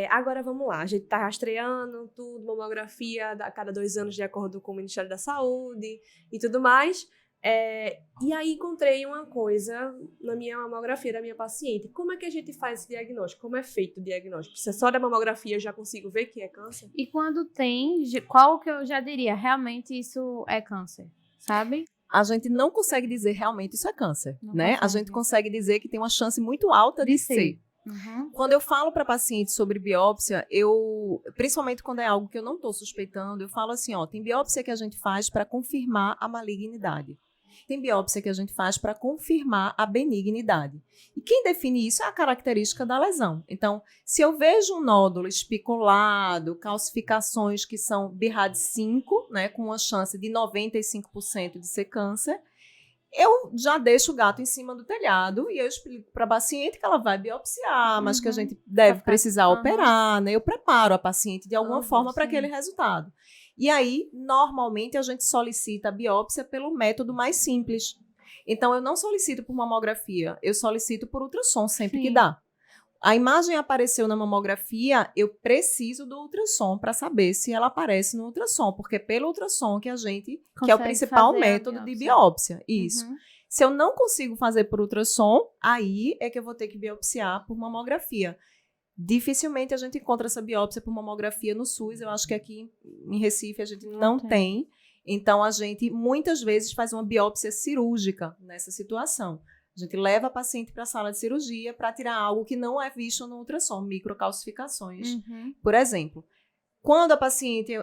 Agora vamos lá, a gente está rastreando tudo, mamografia a cada 2 anos de acordo com o Ministério da Saúde e tudo mais. E aí encontrei uma coisa na minha mamografia da minha paciente. Como é que a gente faz esse diagnóstico? Como é feito o diagnóstico? Se é só da mamografia eu já consigo ver que é câncer? E quando tem, qual que eu já diria? Realmente isso é câncer, sabe? A gente não consegue dizer realmente isso é câncer, né? A gente consegue dizer que tem uma chance muito alta de ser. Quando eu falo para paciente sobre biópsia, principalmente quando é algo que eu não estou suspeitando, eu falo assim, tem biópsia que a gente faz para confirmar a malignidade. Tem biópsia que a gente faz para confirmar a benignidade. E quem define isso é a característica da lesão. Então, se eu vejo um nódulo especulado, calcificações que são BIRAD 5, né, com uma chance de 95% de ser câncer, eu já deixo o gato em cima do telhado e eu explico para a paciente que ela vai biopsiar, mas que a gente deve precisar operar, né? Eu preparo a paciente de alguma forma para aquele resultado. E aí, normalmente, a gente solicita a biópsia pelo método mais simples. Então, eu não solicito por mamografia, eu solicito por ultrassom sempre que dá. A imagem apareceu na mamografia, eu preciso do ultrassom para saber se ela aparece no ultrassom, porque é pelo ultrassom que a gente, que é o principal método de biópsia. Isso. Se eu não consigo fazer por ultrassom, aí é que eu vou ter que biopsiar por mamografia. Dificilmente a gente encontra essa biópsia por mamografia no SUS, eu acho que aqui em Recife a gente não tem. Então, a gente muitas vezes faz uma biópsia cirúrgica nessa situação. A gente leva a paciente para a sala de cirurgia para tirar algo que não é visto no ultrassom, microcalcificações. Por exemplo, quando a paciente,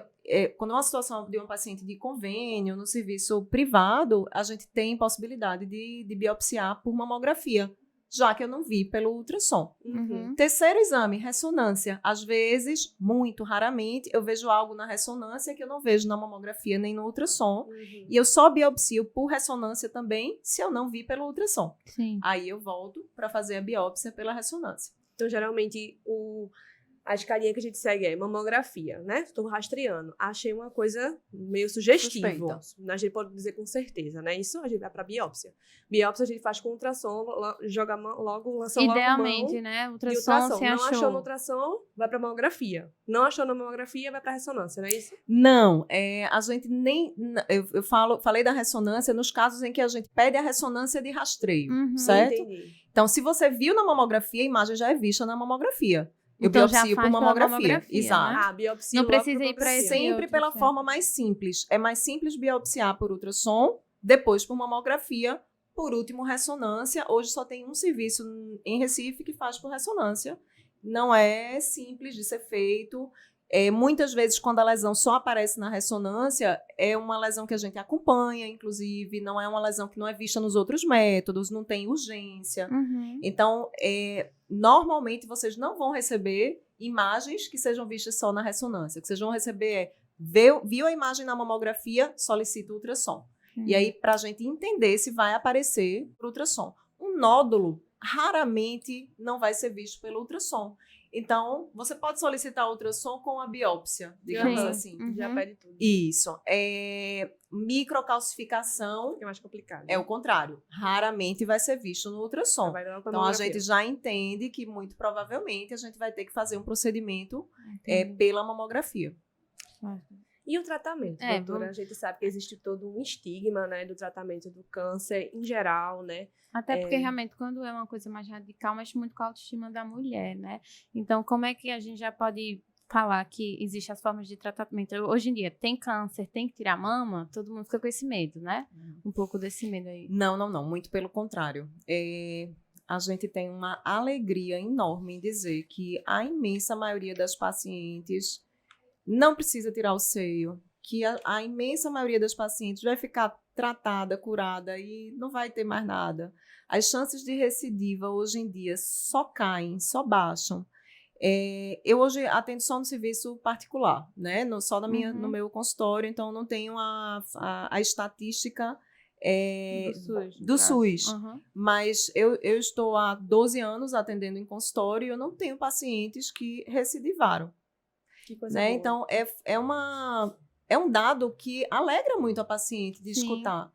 quando é uma situação de uma paciente de convênio, no serviço privado, a gente tem possibilidade de biopsiar por mamografia, já que eu não vi pelo ultrassom. Terceiro exame, ressonância. Às vezes, muito raramente, eu vejo algo na ressonância que eu não vejo na mamografia nem no ultrassom. E eu só biopsio por ressonância também se eu não vi pelo ultrassom. Sim. Aí eu volto para fazer a biópsia pela ressonância. Então, geralmente, a escalinha que a gente segue é mamografia, né? Estou rastreando. Achei uma coisa meio sugestiva. Suspeita. A gente pode dizer com certeza, né? Isso a gente vai para biópsia. Biópsia a gente faz com ultrassom, joga logo, lança logo Idealmente, mão, né? de Ultrassom, se Não achou no achou. ultrassom, vai para mamografia. Não achou na mamografia, vai para ressonância, não é isso? Não, a gente nem... falei da ressonância nos casos em que a gente pede a ressonância de rastreio, certo? Entendi. Então, se você viu na mamografia, a imagem já é vista na mamografia. Eu Então, já biopsio faz por pela mamografia. mamografia, Exato. né? Biopsia Não logo precisa ir pra mamografia. esse Sempre outro, pela certo. forma mais simples. É mais simples biopsiar por ultrassom, depois por mamografia, por último ressonância. Hoje só tem um serviço em Recife que faz por ressonância. Não é simples de ser feito. Muitas vezes, quando a lesão só aparece na ressonância, é uma lesão que a gente acompanha, inclusive, não é uma lesão que não é vista nos outros métodos, não tem urgência. Então, normalmente, vocês não vão receber imagens que sejam vistas só na ressonância. O que vocês vão receber viu a imagem na mamografia, solicita o ultrassom. E aí, para a gente entender se vai aparecer para o ultrassom. Um nódulo raramente não vai ser visto pelo ultrassom. Então, você pode solicitar ultrassom com a biópsia, digamos assim. Já pede tudo. Isso. Microcalcificação É mais complicado. é o contrário. Raramente vai ser visto no ultrassom. Vai dar pra Então, a mamografia. gente já entende que, muito provavelmente, a gente vai ter que fazer um procedimento pela mamografia. E o tratamento, doutora? A gente sabe que existe todo um estigma, né, do tratamento do câncer em geral, né? Até porque, realmente, quando é uma coisa mais radical, mexe muito com a autoestima da mulher, né? Então, como é que a gente já pode falar que existem as formas de tratamento? Hoje em dia, tem câncer, tem que tirar mama? Todo mundo fica com esse medo, né? Um pouco desse medo aí. Não. Muito pelo contrário. A gente tem uma alegria enorme em dizer que a imensa maioria das pacientes não precisa tirar o seio, que a imensa maioria das pacientes vai ficar tratada, curada e não vai ter mais nada. As chances de recidiva hoje em dia só caem, só baixam. Eu hoje atendo só no serviço particular, né? Só no meu consultório, então não tenho a estatística do SUS. Mas eu estou há 12 anos atendendo em consultório e eu não tenho pacientes que recidivaram. Que coisa Né? boa. Então, é um dado que alegra muito a paciente de escutar.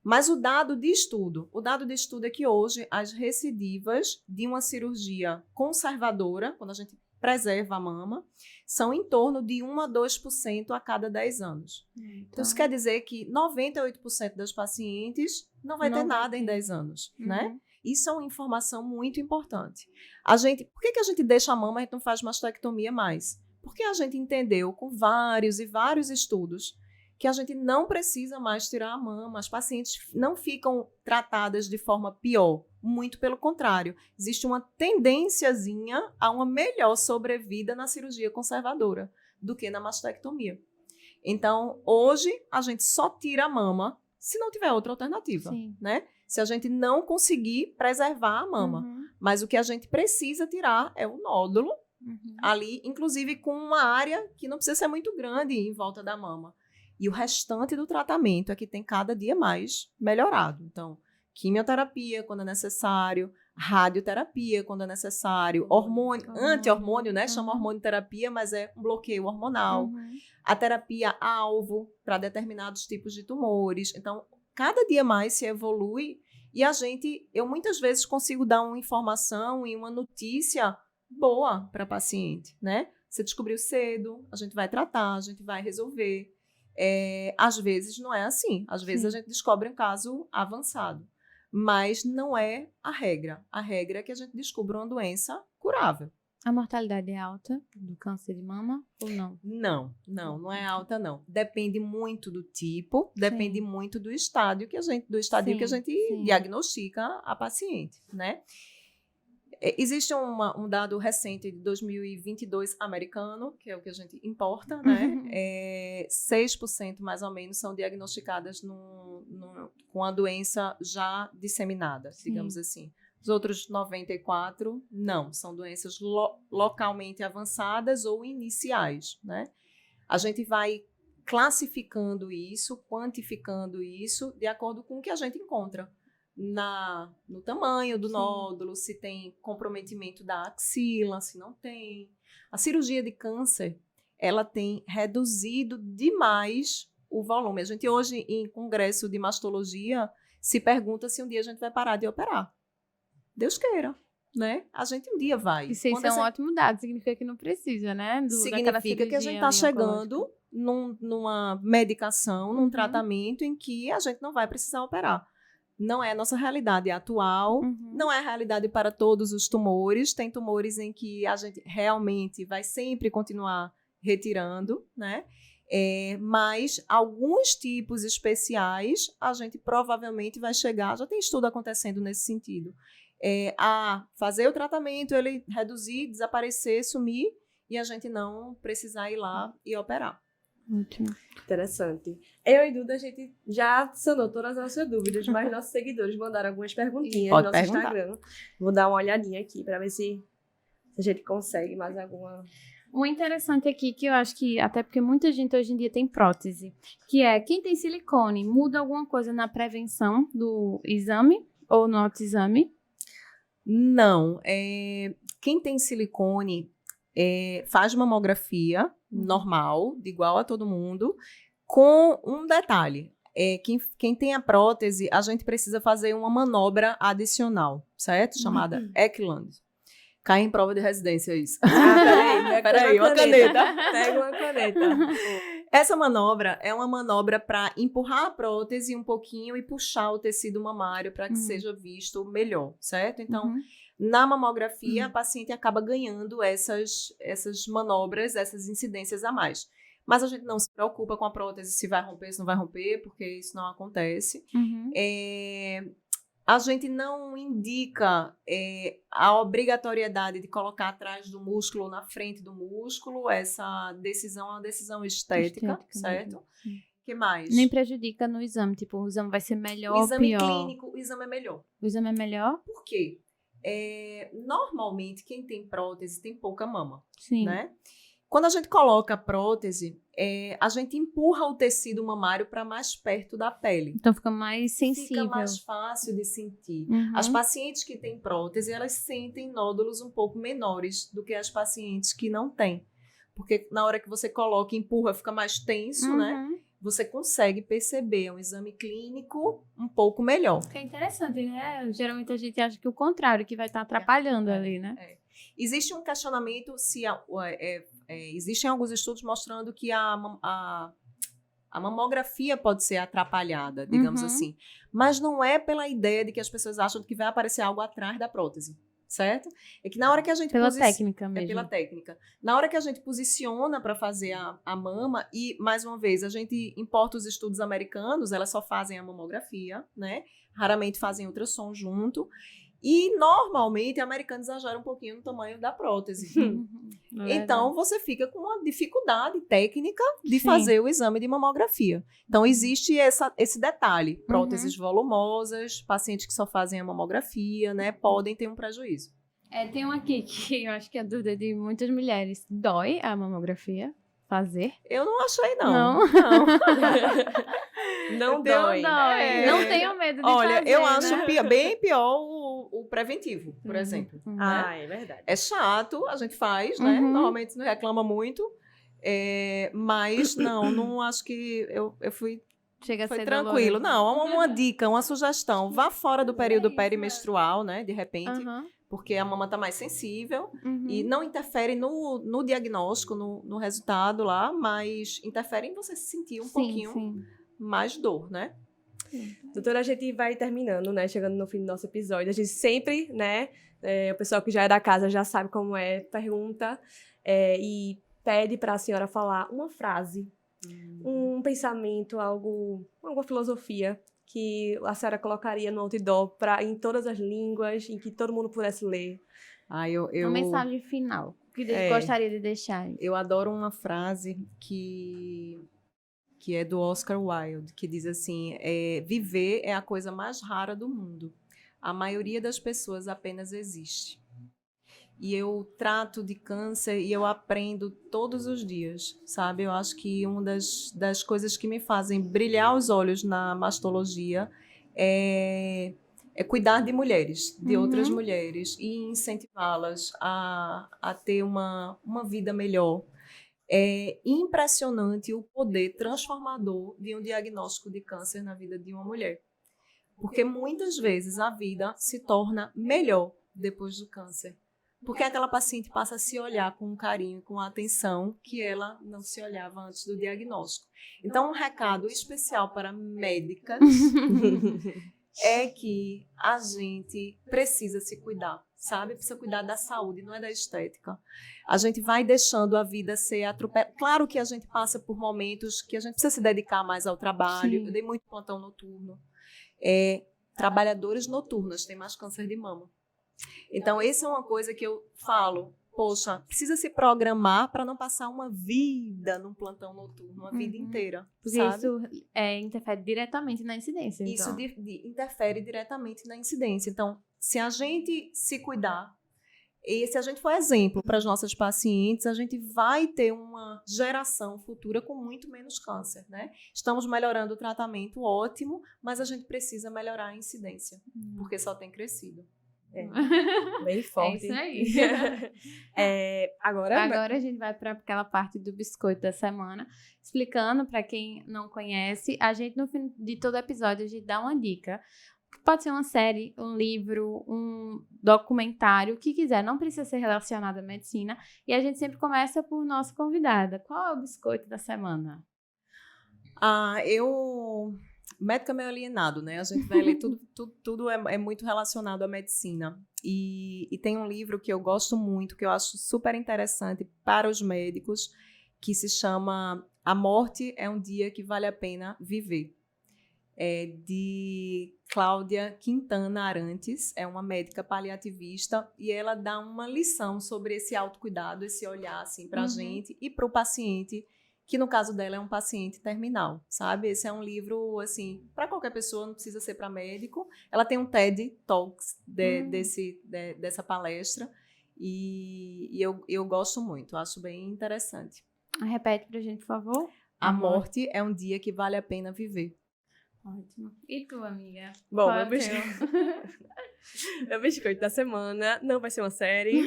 Mas o dado de estudo é que hoje as recidivas de uma cirurgia conservadora, quando a gente preserva a mama, são em torno de 1 a 2% a cada 10 anos. Então, isso quer dizer que 98% das pacientes não vai ter nada em 10 anos, né? Isso é uma informação muito importante. Por que a gente deixa a mama e a gente não faz mastectomia mais? Porque a gente entendeu com vários e vários estudos que a gente não precisa mais tirar a mama. As pacientes não ficam tratadas de forma pior. Muito pelo contrário. Existe uma tendênciazinha a uma melhor sobrevida na cirurgia conservadora do que na mastectomia. Então, hoje, a gente só tira a mama se não tiver outra alternativa, né? Se a gente não conseguir preservar a mama. Mas o que a gente precisa tirar é o nódulo, ali, inclusive com uma área que não precisa ser muito grande em volta da mama. E o restante do tratamento é que tem cada dia mais melhorado. Então, quimioterapia quando é necessário, radioterapia quando é necessário, hormônio, anti-hormônio, né? Chama hormonioterapia, mas é um bloqueio hormonal. A terapia-alvo para determinados tipos de tumores. Então, cada dia mais se evolui e eu muitas vezes consigo dar uma informação e uma notícia boa para a paciente, né? Você descobriu cedo, a gente vai tratar, a gente vai resolver. Às vezes não é assim. Às vezes a gente descobre um caso avançado. Mas não é a regra. A regra é que a gente descubra uma doença curável. A mortalidade é alta do câncer de mama ou não? Não é alta, não. Depende muito do tipo, depende muito do estádio que a gente diagnostica a paciente, né? Existe um dado recente de 2022 americano, que é o que a gente importa, né? 6% mais ou menos são diagnosticadas com a doença já disseminada, digamos assim. Os outros 94 não, são doenças localmente avançadas ou iniciais, né? A gente vai classificando isso, quantificando isso, de acordo com o que a gente encontra no tamanho do nódulo, se tem comprometimento da axila, se não tem. A cirurgia de câncer, ela tem reduzido demais o volume. A gente hoje, em congresso de mastologia, se pergunta se um dia a gente vai parar de operar. Deus queira, né? A gente um dia vai. Isso é um ótimo dado, significa que não precisa, né? Significa que a gente está chegando numa medicação, num tratamento em que a gente não vai precisar operar. Não é a nossa realidade atual, não é a realidade para todos os tumores. Tem tumores em que a gente realmente vai sempre continuar retirando, né? Mas alguns tipos especiais a gente provavelmente vai chegar, já tem estudo acontecendo nesse sentido, a fazer o tratamento, ele reduzir, desaparecer, sumir e a gente não precisar ir lá e operar. Ótimo. Interessante. Eu e Duda, a gente já sanou todas as nossas dúvidas, mas nossos seguidores mandaram algumas perguntinhas no nosso Instagram. Vou dar uma olhadinha aqui para ver se a gente consegue mais alguma. O interessante aqui, que eu acho que, até porque muita gente hoje em dia tem prótese, que é, quem tem silicone, muda alguma coisa na prevenção do exame ou no autoexame? Não. Quem tem silicone faz mamografia normal, igual a todo mundo, com um detalhe. Quem tem a prótese, a gente precisa fazer uma manobra adicional, certo? Chamada Eklund. Cai em prova de residência isso. Peraí, uma caneta. Pega uma caneta. Essa manobra é uma manobra para empurrar a prótese um pouquinho e puxar o tecido mamário para que seja visto melhor, certo? Então, na mamografia, a paciente acaba ganhando essas manobras, essas incidências a mais. Mas a gente não se preocupa com a prótese se vai romper, se não vai romper, porque isso não acontece. A gente não indica a obrigatoriedade de colocar atrás do músculo ou na frente do músculo. Essa decisão é uma decisão estética, certo? O que mais? Nem prejudica no exame, tipo, o exame vai ser melhor ou pior? O exame clínico, o exame é melhor. O exame é melhor? Por quê? Normalmente, quem tem prótese tem pouca mama, Sim. né? Quando a gente coloca a prótese, a gente empurra o tecido mamário para mais perto da pele. Então fica mais sensível. Fica mais fácil de sentir. As pacientes que têm prótese, elas sentem nódulos um pouco menores do que as pacientes que não têm. Porque na hora que você coloca e empurra, fica mais tenso, né? Você consegue perceber um exame clínico um pouco melhor. Que é interessante, né? Geralmente a gente acha que o contrário, que vai estar atrapalhando ali, né? Existe um questionamento se existem alguns estudos mostrando que a mamografia pode ser atrapalhada, digamos assim. Mas não é pela ideia de que as pessoas acham que vai aparecer algo atrás da prótese, certo? É que na hora que a gente técnica mesmo. É pela técnica. Na hora que a gente posiciona para fazer a mama, e mais uma vez, a gente importa os estudos americanos, elas só fazem a mamografia, né? Raramente fazem ultrassom junto. E, normalmente, americanos exageram um pouquinho no tamanho da prótese. Então, você fica com uma dificuldade técnica de fazer o exame de mamografia. Então, existe esse detalhe. Próteses volumosas, pacientes que só fazem a mamografia, né, podem ter um prejuízo. Tem um aqui que eu acho que é a dúvida de muitas mulheres. Dói a mamografia? Fazer? Eu não achei, não. Não dói. Não tenho medo de fazer. Olha, eu acho bem pior o preventivo, por exemplo. É verdade. É chato, a gente faz, né? Normalmente não reclama muito. Mas não acho que eu fui... Chega a foi ser tranquilo. doloroso. Não, uma dica, uma sugestão. Vá fora do período perimenstrual, né? De repente. Porque a mama está mais sensível e não interfere no diagnóstico, no resultado lá, mas interfere em você sentir um pouquinho mais dor, né? Doutora, a gente vai terminando, né? Chegando no fim do nosso episódio. A gente sempre, né? O pessoal que já é da casa já sabe como é, pergunta e pede para a senhora falar uma frase, um pensamento, alguma filosofia que a senhora colocaria no outdoor em todas as línguas, em que todo mundo pudesse ler. Uma mensagem final que gostaria de deixar. Eu adoro uma frase que é do Oscar Wilde, que diz assim, viver é a coisa mais rara do mundo. A maioria das pessoas apenas existe. E eu trato de câncer e eu aprendo todos os dias, sabe? Eu acho que uma das coisas que me fazem brilhar os olhos na mastologia é cuidar de mulheres, de outras mulheres, e incentivá-las a ter uma vida melhor. É impressionante o poder transformador de um diagnóstico de câncer na vida de uma mulher. Porque muitas vezes a vida se torna melhor depois do câncer. Porque aquela paciente passa a se olhar com carinho, com atenção, que ela não se olhava antes do diagnóstico. Então, um recado especial para médicas é que a gente precisa se cuidar, sabe? Precisa cuidar da saúde, não é da estética. A gente vai deixando a vida ser atropelada. Claro que a gente passa por momentos que a gente precisa se dedicar mais ao trabalho. Sim. Eu dei muito plantão noturno. Trabalhadoras noturnas têm mais câncer de mama. Então, essa é uma coisa que eu falo, poxa, precisa se programar para não passar uma vida num plantão noturno, uma vida inteira, porque sabe? Isso interfere diretamente na incidência. Isso então. interfere diretamente na incidência. Então, se a gente se cuidar, e se a gente for exemplo para as nossas pacientes, a gente vai ter uma geração futura com muito menos câncer, né? Estamos melhorando o tratamento, ótimo, mas a gente precisa melhorar a incidência, porque só tem crescido. Bem forte. É isso aí. Agora a gente vai para aquela parte do biscoito da semana, explicando para quem não conhece. A gente, no fim de todo episódio, a gente dá uma dica. Pode ser uma série, um livro, um documentário, o que quiser. Não precisa ser relacionado à medicina. E a gente sempre começa por nossa convidada. Qual é o biscoito da semana? Médico é meio alienado, né? A gente vai ler tudo é muito relacionado à medicina. E tem um livro que eu gosto muito, que eu acho super interessante para os médicos, que se chama A Morte é um Dia que Vale a Pena Viver. É de Cláudia Quintana Arantes, é uma médica paliativista, e ela dá uma lição sobre esse autocuidado, esse olhar assim, para a gente e para o paciente, que no caso dela é um paciente terminal, sabe? Esse é um livro, assim, para qualquer pessoa, não precisa ser para médico. Ela tem um TED Talks dessa palestra e eu gosto muito, acho bem interessante. Repete pra gente, por favor. A morte é um dia que vale a pena viver. Ótimo. E tu, amiga? Bom, meu biscoito da semana não vai ser uma série.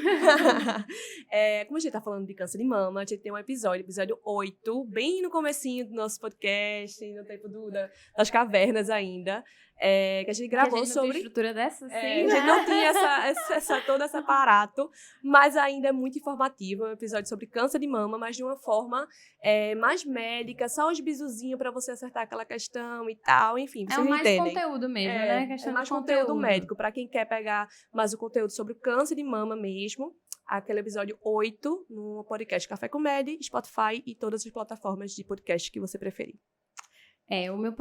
Como a gente tá falando de câncer de mama, a gente tem um episódio 8, bem no comecinho do nosso podcast, no tempo das cavernas ainda, que a gente gravou sobre... Não tem estrutura dessa, sim, A gente não tinha todo esse aparato, mas ainda é muito informativo. É um episódio sobre câncer de mama, mas de uma forma mais médica, só os bisuzinhos para você acertar aquela questão e tal, enfim, vocês entendem. Mais conteúdo mesmo, né? É mais conteúdo médico, para quem quer pegar mais o conteúdo sobre o câncer de mama mesmo. Aquele episódio 8 no podcast Café com Med, Spotify e todas as plataformas de podcast que você preferir. O meu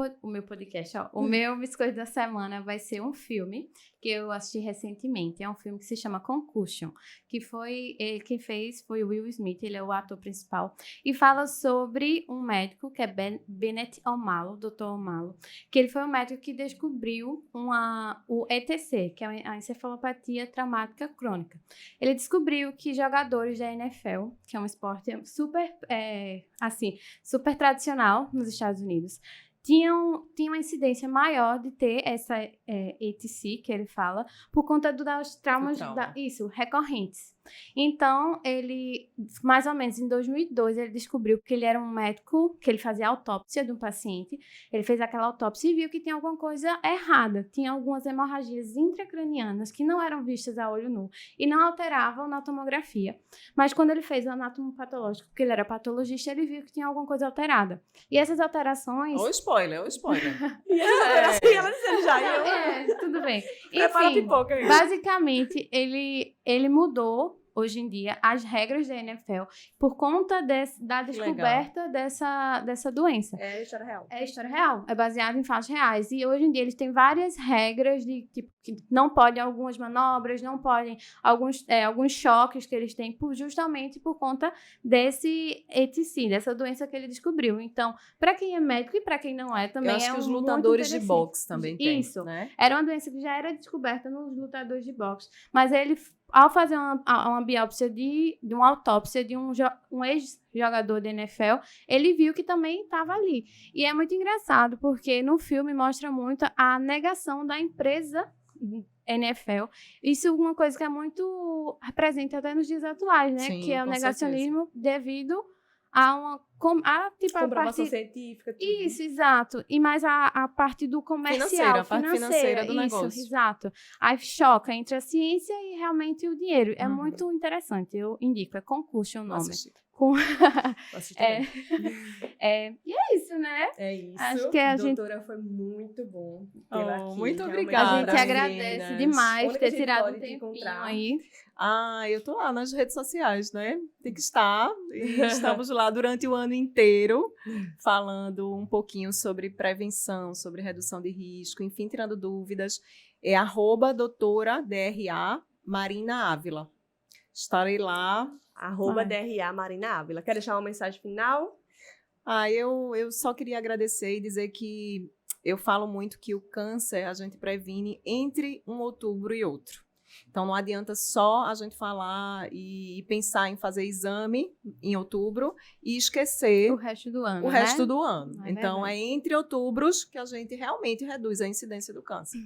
podcast, o meu biscoito da semana vai ser um filme que eu assisti recentemente. É um filme que se chama Concussion, que quem fez foi o Will Smith, ele é o ator principal, e fala sobre um médico que é Bennett Omalu, Dr. Omalu, que ele foi um médico que descobriu o ETC, que é a encefalopatia traumática crônica. Ele descobriu que jogadores da NFL, que é um esporte super tradicional nos Estados Unidos, tinham uma incidência maior de ter essa ETC, que ele fala, por conta dos traumas recorrentes. Então, ele, mais ou menos em 2002, ele descobriu que ele era um médico, que ele fazia autópsia de um paciente. Ele fez aquela autópsia e viu que tinha alguma coisa errada. Tinha algumas hemorragias intracranianas que não eram vistas a olho nu e não alteravam na tomografia. Mas quando ele fez o anatomopatológico, porque ele era patologista, ele viu que tinha alguma coisa alterada. E essas alterações... Ou spoiler. E assim, ela dizendo já. Tudo bem. Prepara a Enfim, pipoca aí. basicamente, ele mudou, hoje em dia, as regras da NFL por conta da descoberta dessa doença. É história real. É história real, é baseado em fatos reais. E hoje em dia eles têm várias regras de tipo, que não podem algumas manobras, não podem alguns choques que eles têm justamente por conta desse ETC, dessa doença que ele descobriu. Então, para quem é médico e para quem não é, também Eu acho é que os muito lutadores de interessante. boxe também têm. Isso. Né? Era uma doença que já era descoberta nos lutadores de boxe. Mas ele, ao fazer uma biópsia uma autópsia de um ex-jogador da NFL, ele viu que também estava ali. E é muito engraçado, porque no filme mostra muito a negação da empresa NFL. Isso é uma coisa que é muito presente até nos dias atuais, né? Sim, que é o com negacionismo devido a Comprovação parte... científica, tudo. Isso, exato. E mais a parte do comercial, a parte financeira do negócio. Isso, exato. Aí choca entre a ciência e realmente o dinheiro. É muito interessante, eu indico. É Concurso o nome. Assisti. Assisti também. E é isso, né? É isso. Acho que a gente... Doutora, foi muito bom tê-la aqui. Muito Realmente. obrigada. A gente Meninas. agradece demais Onde ter a gente tirado pode um te tempinho encontrar? aí. Eu tô lá nas redes sociais, né? Tem que estar. E estamos lá durante o ano inteiro, falando um pouquinho sobre prevenção, sobre redução de risco, enfim, tirando dúvidas. É @doutora DRA Marina Ávila. Estarei lá. @DRA Marina Ávila. Quer deixar uma mensagem final? Eu só queria agradecer e dizer que eu falo muito que o câncer a gente previne entre um outubro e outro. Então, não adianta só a gente falar e pensar em fazer exame em outubro e esquecer O resto do ano, o né? resto do ano. É Então, verdade. é entre outubros que a gente realmente reduz a incidência do câncer.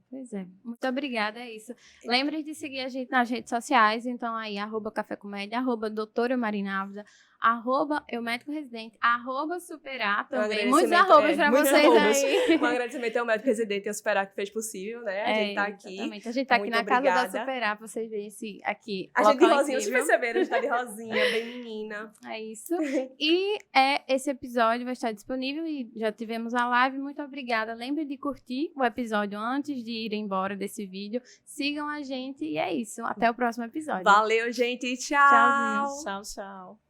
Pois é. Muito obrigada, é isso. Lembre de seguir a gente nas redes sociais, então aí, @Café Comédia, @doutora Marina Ávila, @eumédico-residente, @superar também. Muitos agradecimento, arrobas pra muitos vocês arrobas. aí. Um agradecimento ao médico residente e ao Superar que fez possível, né? A gente tá aqui. Exatamente. A gente tá aqui Muito na casa obrigada. da Superar, pra vocês verem esse aqui. A gente de local rosinha, vocês incrível. perceberam? A gente tá de rosinha, bem menina. É isso. E esse episódio vai estar disponível e já tivemos a live. Muito obrigada. Lembre de curtir o episódio antes de ir embora desse vídeo. Sigam a gente e é isso. Até o próximo episódio. Valeu, gente. Tchau. Tchauzinho. Tchau.